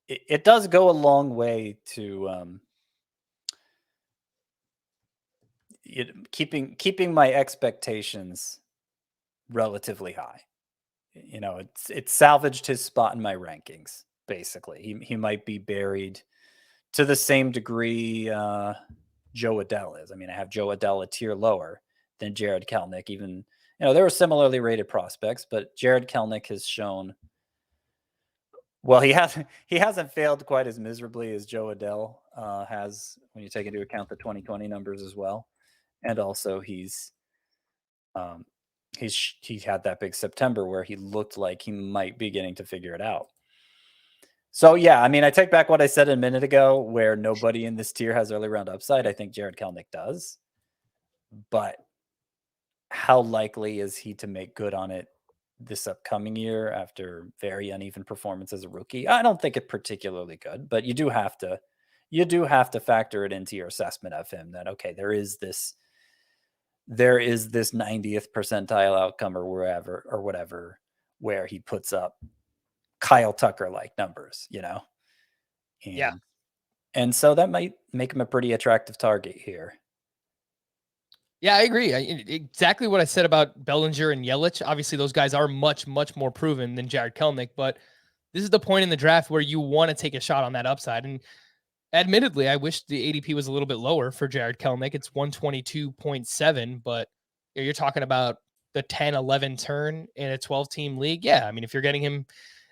go a long way to keeping my expectations relatively high. It's salvaged his spot in my rankings. Basically, he might be buried to the same degree Joe Adell is. I mean, I have Joe Adell a tier lower than Jared Kelenic. Even there were similarly rated prospects, but Jared Kelenic has shown. Well, he hasn't failed quite as miserably as Joe Adell has when you take into account the 2020 numbers as well. And also he had that big September where he looked like he might be getting to figure it out. So yeah, I mean, I take back what I said a minute ago, where nobody in this tier has early round upside. I think Jared Kelenic does, but how likely is he to make good on it this upcoming year after very uneven performance as a rookie? I don't think it particularly good, but you do have to factor it into your assessment of him that, okay, there is this 90th percentile outcome or whatever, where he puts up Kyle Tucker like numbers, and so that might make him a pretty attractive target here. Yeah, I agree. Exactly what I said about Bellinger and Yelich. Obviously, those guys are much, much more proven than Jared Kelenic, but this is the point in the draft where you want to take a shot on that upside. And admittedly, I wish the ADP was a little bit lower for Jared Kelenic. It's 122.7, but you're talking about the 10-11 turn in a 12-team league. Yeah, I mean, if you're getting him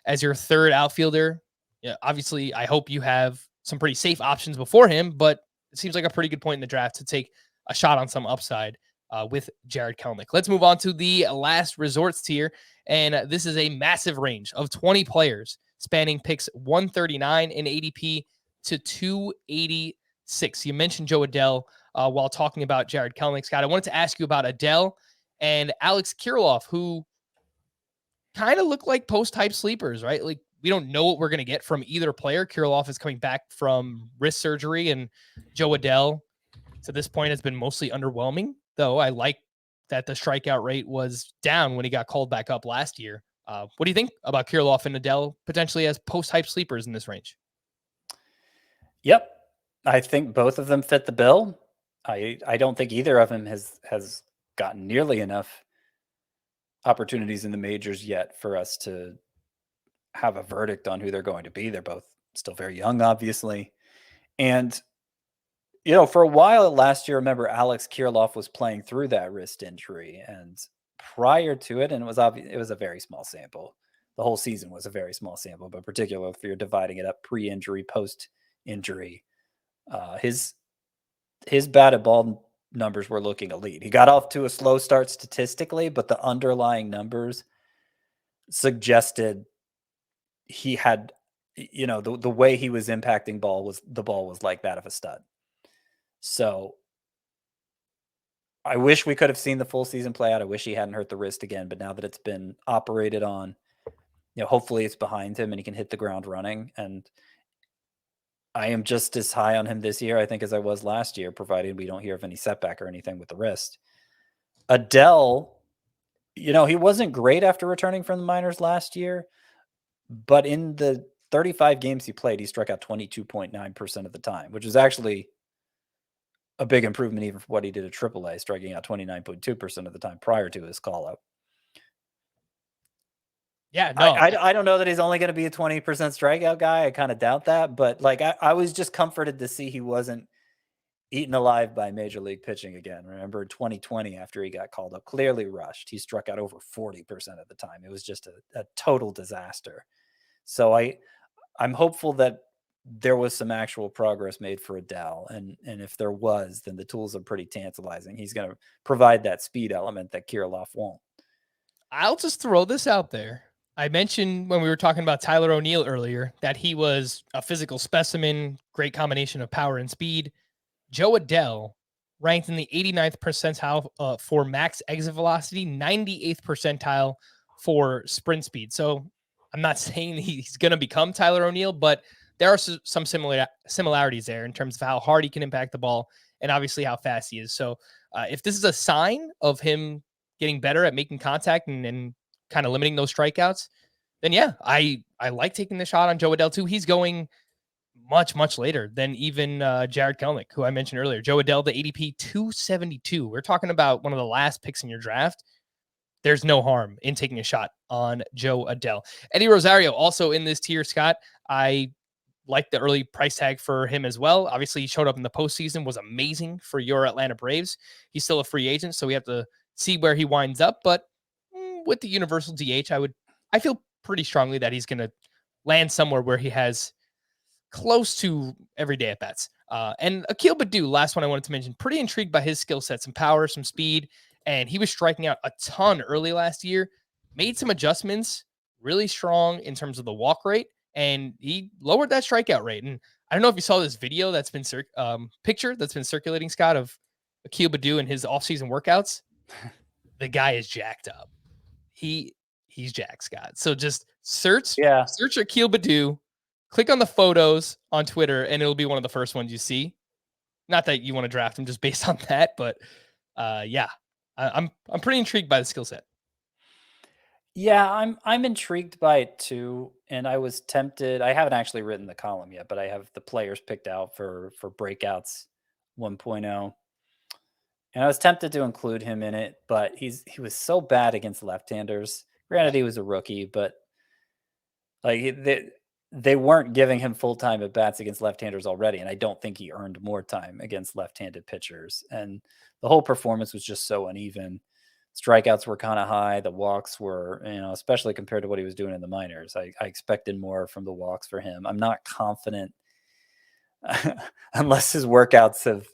as your third outfielder, yeah, obviously, I hope you have some pretty safe options before him, but it seems like a pretty good point in the draft to take a shot on some upside with Jared Kelenic. Let's move on to the last resorts tier, and this is a massive range of 20 players spanning picks 139 in ADP to 286. You mentioned Joe Adell while talking about Jared Kelenic, Scott. I wanted to ask you about Adell and Alex Kirilloff, who kind of look like post-type sleepers, right? Like, we don't know what we're going to get from either player. Kirilloff is coming back from wrist surgery, and Joe Adell, to this point, has been mostly underwhelming, though I like that the strikeout rate was down when he got called back up last year. What do you think about Kirilloff and Adell potentially as post-type sleepers in this range? Yep. I think both of them fit the bill. I don't think either of them has gotten nearly enough opportunities in the majors yet for us to have a verdict on who they're going to be. They're both still very young, obviously. And, for a while last year, remember Alex Kirilloff was playing through that wrist injury. And prior to it, and it was obvious, it was a very small sample. The whole season was a very small sample, but particularly if you're dividing it up pre-injury, post-injury, his batted ball numbers were looking elite. He got off to a slow start statistically, but the underlying numbers suggested he had, the way he was impacting the ball was like that of a stud. So I wish we could have seen the full season play out. I wish he hadn't hurt the wrist again, but now that it's been operated on, hopefully it's behind him and he can hit the ground running. And I am just as high on him this year, I think, as I was last year, provided we don't hear of any setback or anything with the wrist. Adele, he wasn't great after returning from the minors last year, but in the 35 games he played, he struck out 22.9% of the time, which is actually a big improvement even from what he did at AAA, striking out 29.2% of the time prior to his call-up. Yeah, no. I don't know that he's only going to be a 20% strikeout guy. I kind of doubt that. But, I was just comforted to see he wasn't eaten alive by major league pitching again. Remember, in 2020, after he got called up, clearly rushed. He struck out over 40% of the time. It was just a total disaster. So I'm hopeful that there was some actual progress made for Adele. And if there was, then the tools are pretty tantalizing. He's going to provide that speed element that Kirilloff won't. I'll just throw this out there. I mentioned when we were talking about Tyler O'Neill earlier that he was a physical specimen, great combination of power and speed. Joe Adele ranked in the 89th percentile for max exit velocity, 98th percentile for sprint speed. So I'm not saying he's going to become Tyler O'Neill, but there are some similarities there in terms of how hard he can impact the ball and obviously how fast he is. So if this is a sign of him getting better at making contact and kind of limiting those strikeouts, then yeah, I like taking the shot on Joe Adele too. He's going much, much later than even Jared Kelenic, who I mentioned earlier. Joe Adele, the ADP 272. We're talking about one of the last picks in your draft. There's no harm in taking a shot on Joe Adele. Eddie Rosario, also in this tier, Scott. I like the early price tag for him as well. Obviously, he showed up in the postseason, was amazing for your Atlanta Braves. He's still a free agent, so we have to see where he winds up. But with the universal DH, I feel pretty strongly that he's going to land somewhere where he has close to everyday at bats. And Akil Baddoo, last one I wanted to mention, pretty intrigued by his skill set, some power, some speed, and he was striking out a ton early last year, made some adjustments, really strong in terms of the walk rate, and he lowered that strikeout rate. And I don't know if you saw this video that's been picture that's been circulating, Scott, of Akil Baddoo and his offseason workouts. The guy is jacked up. He's jacked, Scott. So just search Akil Baddoo, click on the photos on Twitter, and it'll be one of the first ones you see. Not that you want to draft him just based on that, but yeah, I'm pretty intrigued by the skill set. Yeah, I'm intrigued by it too, and I was tempted. I haven't actually written the column yet, but I have the players picked out for breakouts 1.0. And I was tempted to include him in it, but he was so bad against left-handers. Granted, he was a rookie, but they weren't giving him full-time at bats against left-handers already, and I don't think he earned more time against left-handed pitchers. And the whole performance was just so uneven. Strikeouts were kind of high. The walks were, especially compared to what he was doing in the minors. I expected more from the walks for him. I'm not confident unless his workouts have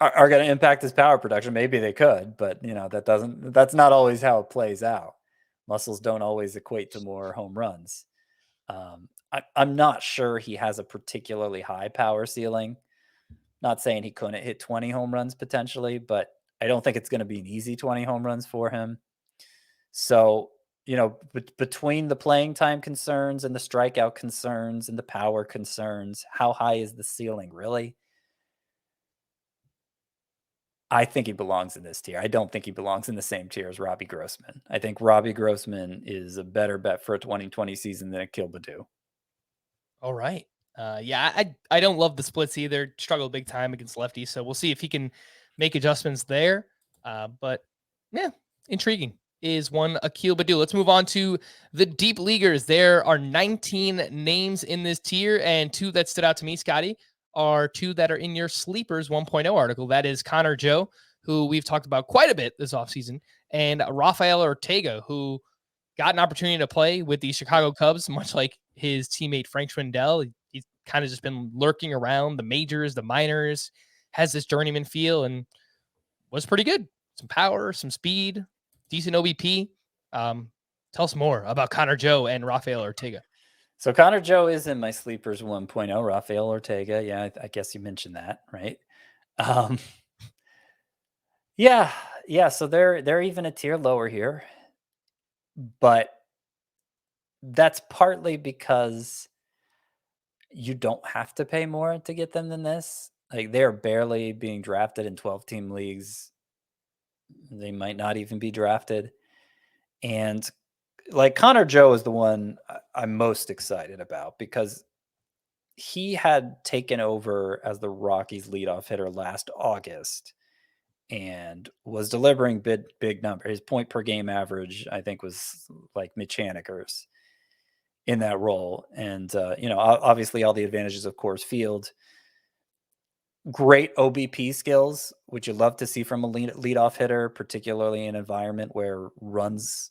are going to impact his power production. Maybe they could, but that's not always how it plays out. Muscles don't always equate to more home runs. I'm not sure he has a particularly high power ceiling. Not saying he couldn't hit 20 home runs potentially, but I don't think it's going to be an easy 20 home runs for him. So, between the playing time concerns and the strikeout concerns and the power concerns, how high is the ceiling really? I think he belongs in this tier. I don't think he belongs in the same tier as Robbie Grossman. I think Robbie Grossman is a better bet for a 2020 season than Akil Baddoo. All right. Yeah, I don't love the splits either. Struggled big time against lefties, so we'll see if he can make adjustments there. But yeah, intriguing. is one Akil Badu. Let's move on to the deep leaguers. There are 19 names in this tier, and two that stood out to me, Scotty, are two that are in your Sleepers 1.0 article. That is Connor Joe, who we've talked about quite a bit this offseason, and Rafael Ortega, who got an opportunity to play with the Chicago Cubs, much like his teammate Frank Schwindel. He's kind of just been lurking around the majors, the minors, has this journeyman feel, and was pretty good. Some power, some speed, decent OBP. Tell us more about Connor Joe and Rafael Ortega. So Connor Joe is in my Sleepers 1.0. Rafael Ortega, yeah, I guess you mentioned that, right? Yeah. So they're even a tier lower here, but that's partly because you don't have to pay more to get them than this. Like, they're barely being drafted in 12-team leagues. They might not even be drafted. And like, Connor Joe is the one I'm most excited about because he had taken over as the Rockies leadoff hitter last August and was delivering big number. His point per game average, I think, was like Mitch Haniger's in that role. And, obviously all the advantages of Coors Field, great OBP skills, which you love to see from a leadoff hitter, particularly in an environment where runs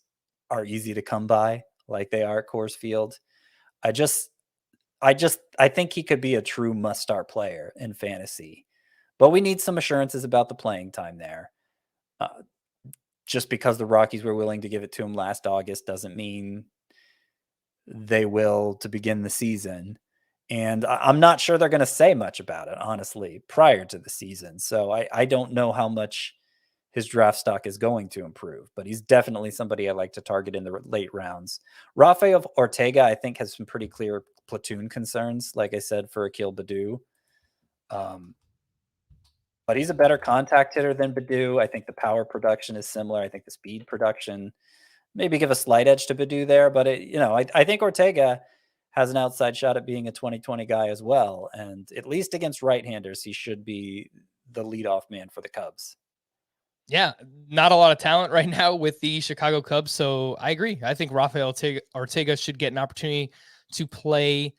are easy to come by like they are at Coors Field. I think he could be a true must-start player in fantasy, but we need some assurances about the playing time there. Just because the Rockies were willing to give it to him last August doesn't mean they will to begin the season. And I'm not sure they're going to say much about it, honestly, prior to the season. So I don't know how much his draft stock is going to improve, but he's definitely somebody I like to target in the late rounds. Rafael Ortega, I think, has some pretty clear platoon concerns, like I said, for Akil Badu. But he's a better contact hitter than Badu. I think the power production is similar. I think the speed production maybe give a slight edge to Badu there, but I think Ortega has an outside shot at being a 2020 guy as well. And at least against right-handers, he should be the leadoff man for the Cubs. Yeah, not a lot of talent right now with the Chicago Cubs. So I agree. I think Rafael Ortega should get an opportunity to play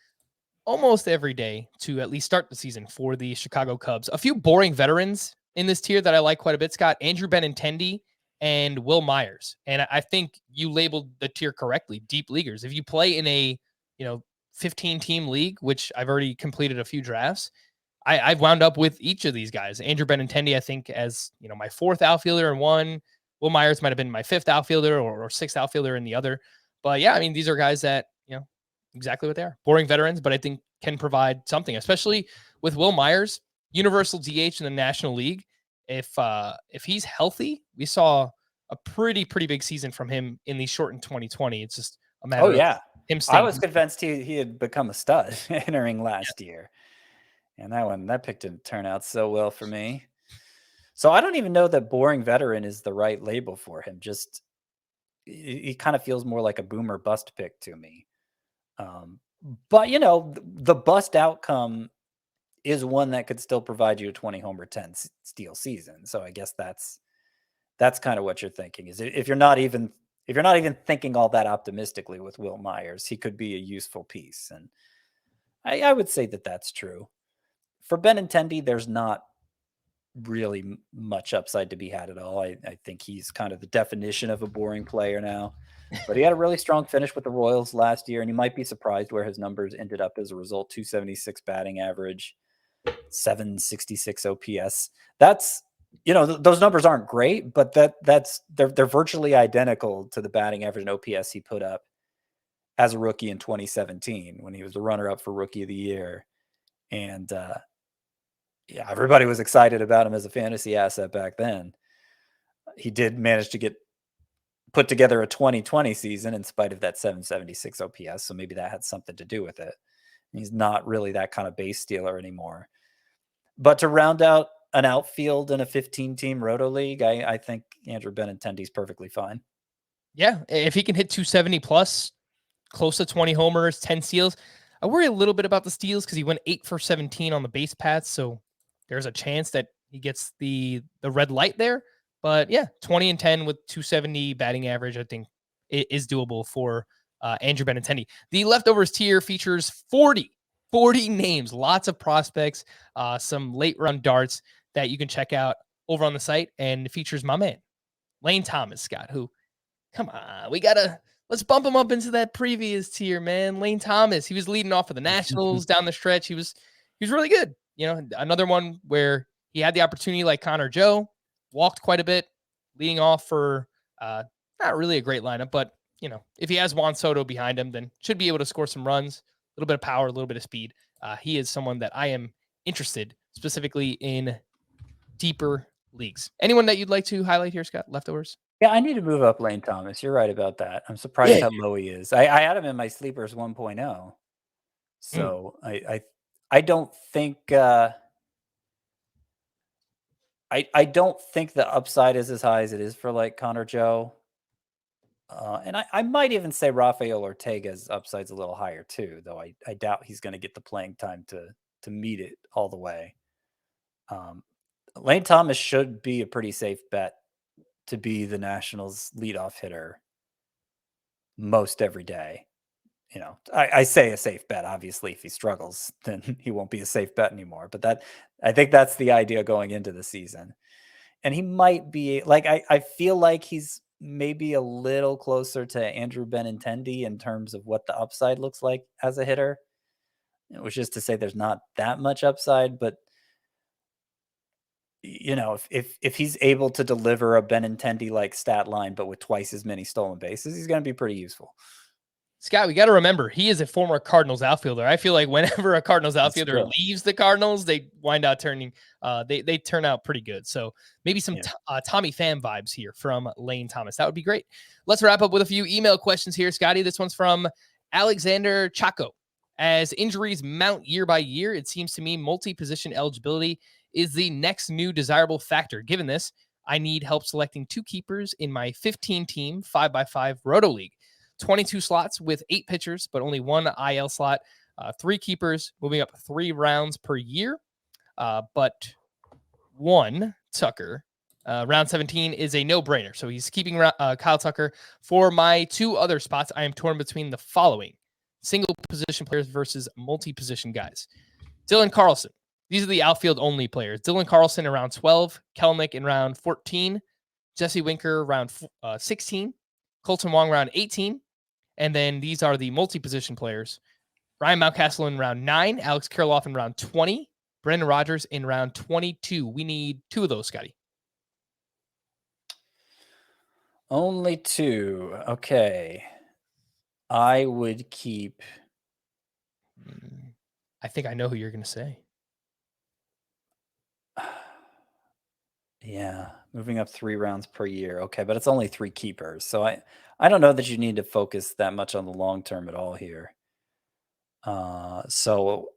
almost every day to at least start the season for the Chicago Cubs. A few boring veterans in this tier that I like quite a bit, Scott: Andrew Benintendi and Will Myers. And I think you labeled the tier correctly, deep leaguers. If you play in a 15-team league, which I've already completed a few drafts, I've wound up with each of these guys. Andrew Benintendi, I think, as my fourth outfielder in one. Will Myers might have been my fifth outfielder or sixth outfielder in the other. But yeah, I mean, these are guys that exactly what they are. Boring veterans, but I think can provide something, especially with Will Myers, universal DH in the National League. If he's healthy, we saw a pretty big season from him in the shortened 2020. It's just a matter of him staying. I was convinced he had become a stud entering last year. And that pick didn't turn out so well for me. So I don't even know that boring veteran is the right label for him. Just he kind of feels more like a boomer bust pick to me. But the bust outcome is one that could still provide you a 20 homer 10 steal season. So I guess that's kind of what you're thinking, is if you're not even thinking all that optimistically with Will Myers, he could be a useful piece. And I would say that that's true. For Benintendi, there's not really much upside to be had at all. I think he's kind of the definition of a boring player now. But he had a really strong finish with the Royals last year, and you might be surprised where his numbers ended up as a result. 276 batting average, 766 OPS. That's, those numbers aren't great, but they're virtually identical to the batting average and OPS he put up as a rookie in 2017 when he was the runner-up for Rookie of the Year. And everybody was excited about him as a fantasy asset back then. He did manage to put together a 2020 season in spite of that 776 OPS, so maybe that had something to do with it. He's not really that kind of base stealer anymore. But to round out an outfield in a 15-team Roto league, I think Andrew Benintendi is perfectly fine. Yeah, if he can hit 270 plus, close to 20 homers, 10 steals. I worry a little bit about the steals because he went 8 for 17 on the base paths, so there's a chance that he gets the red light there. But yeah, 20 and 10 with 270 batting average, I think it is doable for Andrew Benintendi. The leftovers tier features 40 names, lots of prospects, some late round darts that you can check out over on the site, and it features my man, Lane Thomas, Scott, who, come on, let's bump him up into that previous tier, man. Lane Thomas, he was leading off for the Nationals down the stretch. He was really good. Another one where he had the opportunity like Connor Joe, walked quite a bit, leading off for not really a great lineup, but if he has Juan Soto behind him, then should be able to score some runs, a little bit of power, a little bit of speed. He is someone that I am interested specifically in deeper leagues. Anyone that you'd like to highlight here, Scott? Leftovers? Yeah, I need to move up Lane Thomas. You're right about that. I'm surprised how low he is. I had him in my sleepers 1.0. So I don't think I don't think the upside is as high as it is for like Connor Joe. And I might even say Rafael Ortega's upside's a little higher too, though I doubt he's going to get the playing time to meet it all the way. Lane Thomas should be a pretty safe bet to be the Nationals' leadoff hitter most every day. I say a safe bet. Obviously, if he struggles, then he won't be a safe bet anymore. But I think that's the idea going into the season. And he might be like, I feel like he's maybe a little closer to Andrew Benintendi in terms of what the upside looks like as a hitter, which is to say there's not that much upside, but if he's able to deliver a Benintendi like stat line, but with twice as many stolen bases, he's going to be pretty useful. Scott, we got to remember, he is a former Cardinals outfielder. I feel like whenever a Cardinals outfielder leaves the Cardinals, they wind out turning, they turn out pretty good. So maybe some Tommy Pham vibes here from Lane Thomas. That would be great. Let's wrap up with a few email questions here, Scotty. This one's from Alexander Chaco. As injuries mount year by year, it seems to me multi-position eligibility is the next new desirable factor. Given this, I need help selecting 2 keepers in my 15-team 5x5 Roto League. 22 slots with 8 pitchers, but only 1 IL slot. 3 keepers, moving up 3 rounds per year. But 1 Tucker, round 17 is a no-brainer. So he's keeping Kyle Tucker. For my 2 other spots, I am torn between the following: single position players versus multi-position guys. Dylan Carlson. These are the outfield only players. Dylan Carlson in round 12, Kelenic in round 14, Jesse Winker round 16, Colton Wong round 18. And then these are the multi-position players: Ryan Mountcastle in round 9, Alex Kirilloff in round 20, Brendan Rodgers in round 22. We need 2 of those, Scotty. Only 2. Okay. I would keep. I think I know who you're going to say. Yeah, moving up 3 rounds per year. Okay, but it's only 3 keepers. So I don't know that you need to focus that much on the long term at all here. So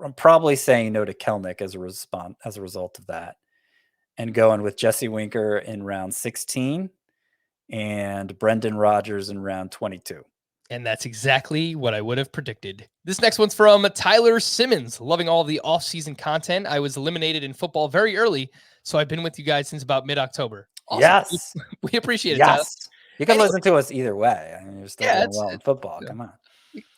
I'm probably saying no to Kelenic as a result of that, and going with Jesse Winker in round 16 and Brendan Rodgers in round 22. And that's exactly what I would have predicted. This next one's from Tyler Simmons. Loving all of the off-season content. I was eliminated in football very early, so I've been with you guys since about mid-October. Awesome. Yes. We appreciate it, Tyler. You can listen to us either way. I mean, you're still doing well in football. Come on.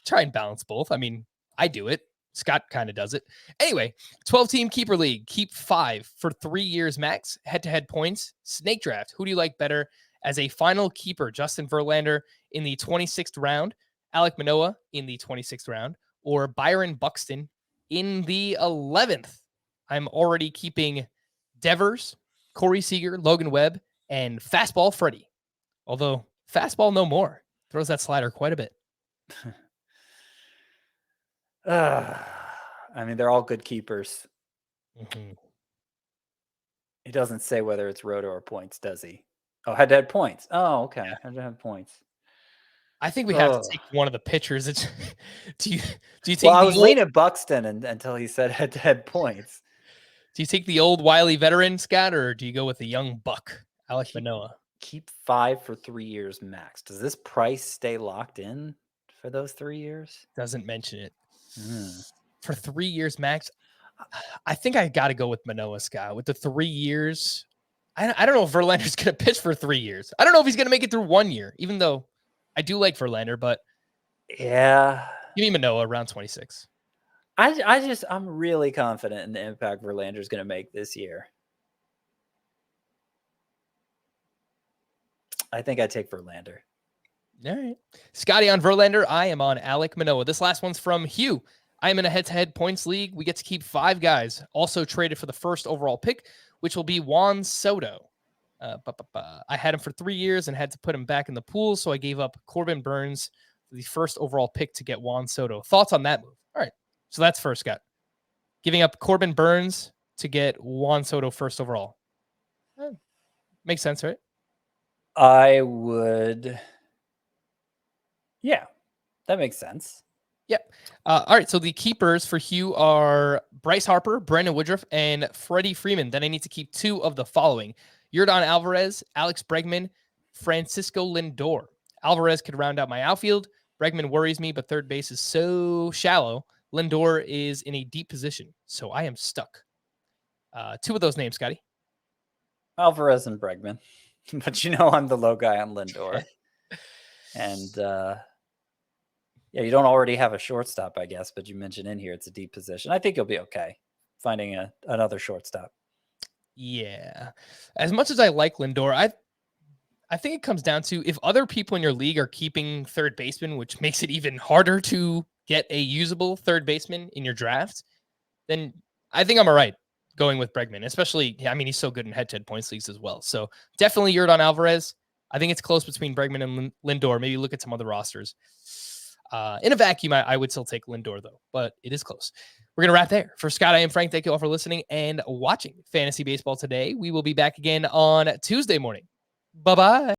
Try and balance both. I mean, I do it. Scott kind of does it. Anyway, 12-team keeper league. Keep 5 for 3 years max. Head-to-head points. Snake draft. Who do you like better as a final keeper? Justin Verlander in the 26th round, Alek Manoah in the 26th round, or Byron Buxton in the 11th. I'm already keeping Devers, Corey Seager, Logan Webb, and Fastball Freddie. Although Fastball no more. Throws that slider quite a bit. I mean, they're all good keepers. Mm-hmm. He doesn't say whether it's Roto or points, does he? Oh, head-to-head points. Oh, okay. Yeah. Head-to-head points. I think we have to take one of the pitchers. Do you take? Well, I was leaning Buxton until he said head-to-head points. Do you take the old wily veteran, Scott, or do you go with the young buck, Alek Manoah? Keep 5 for 3 years max. Does this price stay locked in for those 3 years? Doesn't mention it. For 3 years max, I think I got to go with Manoah, Scott. With the 3 years, I don't know if Verlander's going to pitch for 3 years. I don't know if he's going to make it through 1 year, even though I do like Verlander, but yeah, give me Manoah around 26. I'm really confident in the impact Verlander's going to make this year. I think I take Verlander. All right. Scotty on Verlander. I am on Alek Manoah. This last one's from Hugh. I am in a head-to-head points league. We get to keep 5 guys, also traded for the first overall pick, which will be Juan Soto. I had him for 3 years and had to put him back in the pool, so I gave up Corbin Burns for the first overall pick to get Juan Soto. Thoughts on that move? All right. So that's first, Scott. Giving up Corbin Burns to get Juan Soto first overall. Makes sense, right? I would. Yeah, that makes sense. Yep. All right. So the keepers for Hugh are Bryce Harper, Brandon Woodruff, and Freddie Freeman. Then I need to keep 2 of the following: Yordan Alvarez, Alex Bregman, Francisco Lindor. Alvarez could round out my outfield. Bregman worries me, but third base is so shallow. Lindor is in a deep position, so I am stuck. 2 of those names, Scotty. Alvarez and Bregman. But I'm the low guy on Lindor. And yeah, you don't already have a shortstop, I guess, but you mentioned in here it's a deep position. I think you'll be okay finding another shortstop. Yeah. As much as I like Lindor, I think it comes down to if other people in your league are keeping third baseman, which makes it even harder to get a usable third baseman in your draft, then I think I'm all right going with Bregman, especially, I mean, he's so good in head-to-head points leagues as well. So definitely Yordan Alvarez. I think it's close between Bregman and Lindor. Maybe look at some other rosters. In a vacuum, I would still take Lindor, though, but it is close. We're going to wrap there. For Scott, I am Frank. Thank you all for listening and watching Fantasy Baseball today. We will be back again on Tuesday morning. Bye-bye.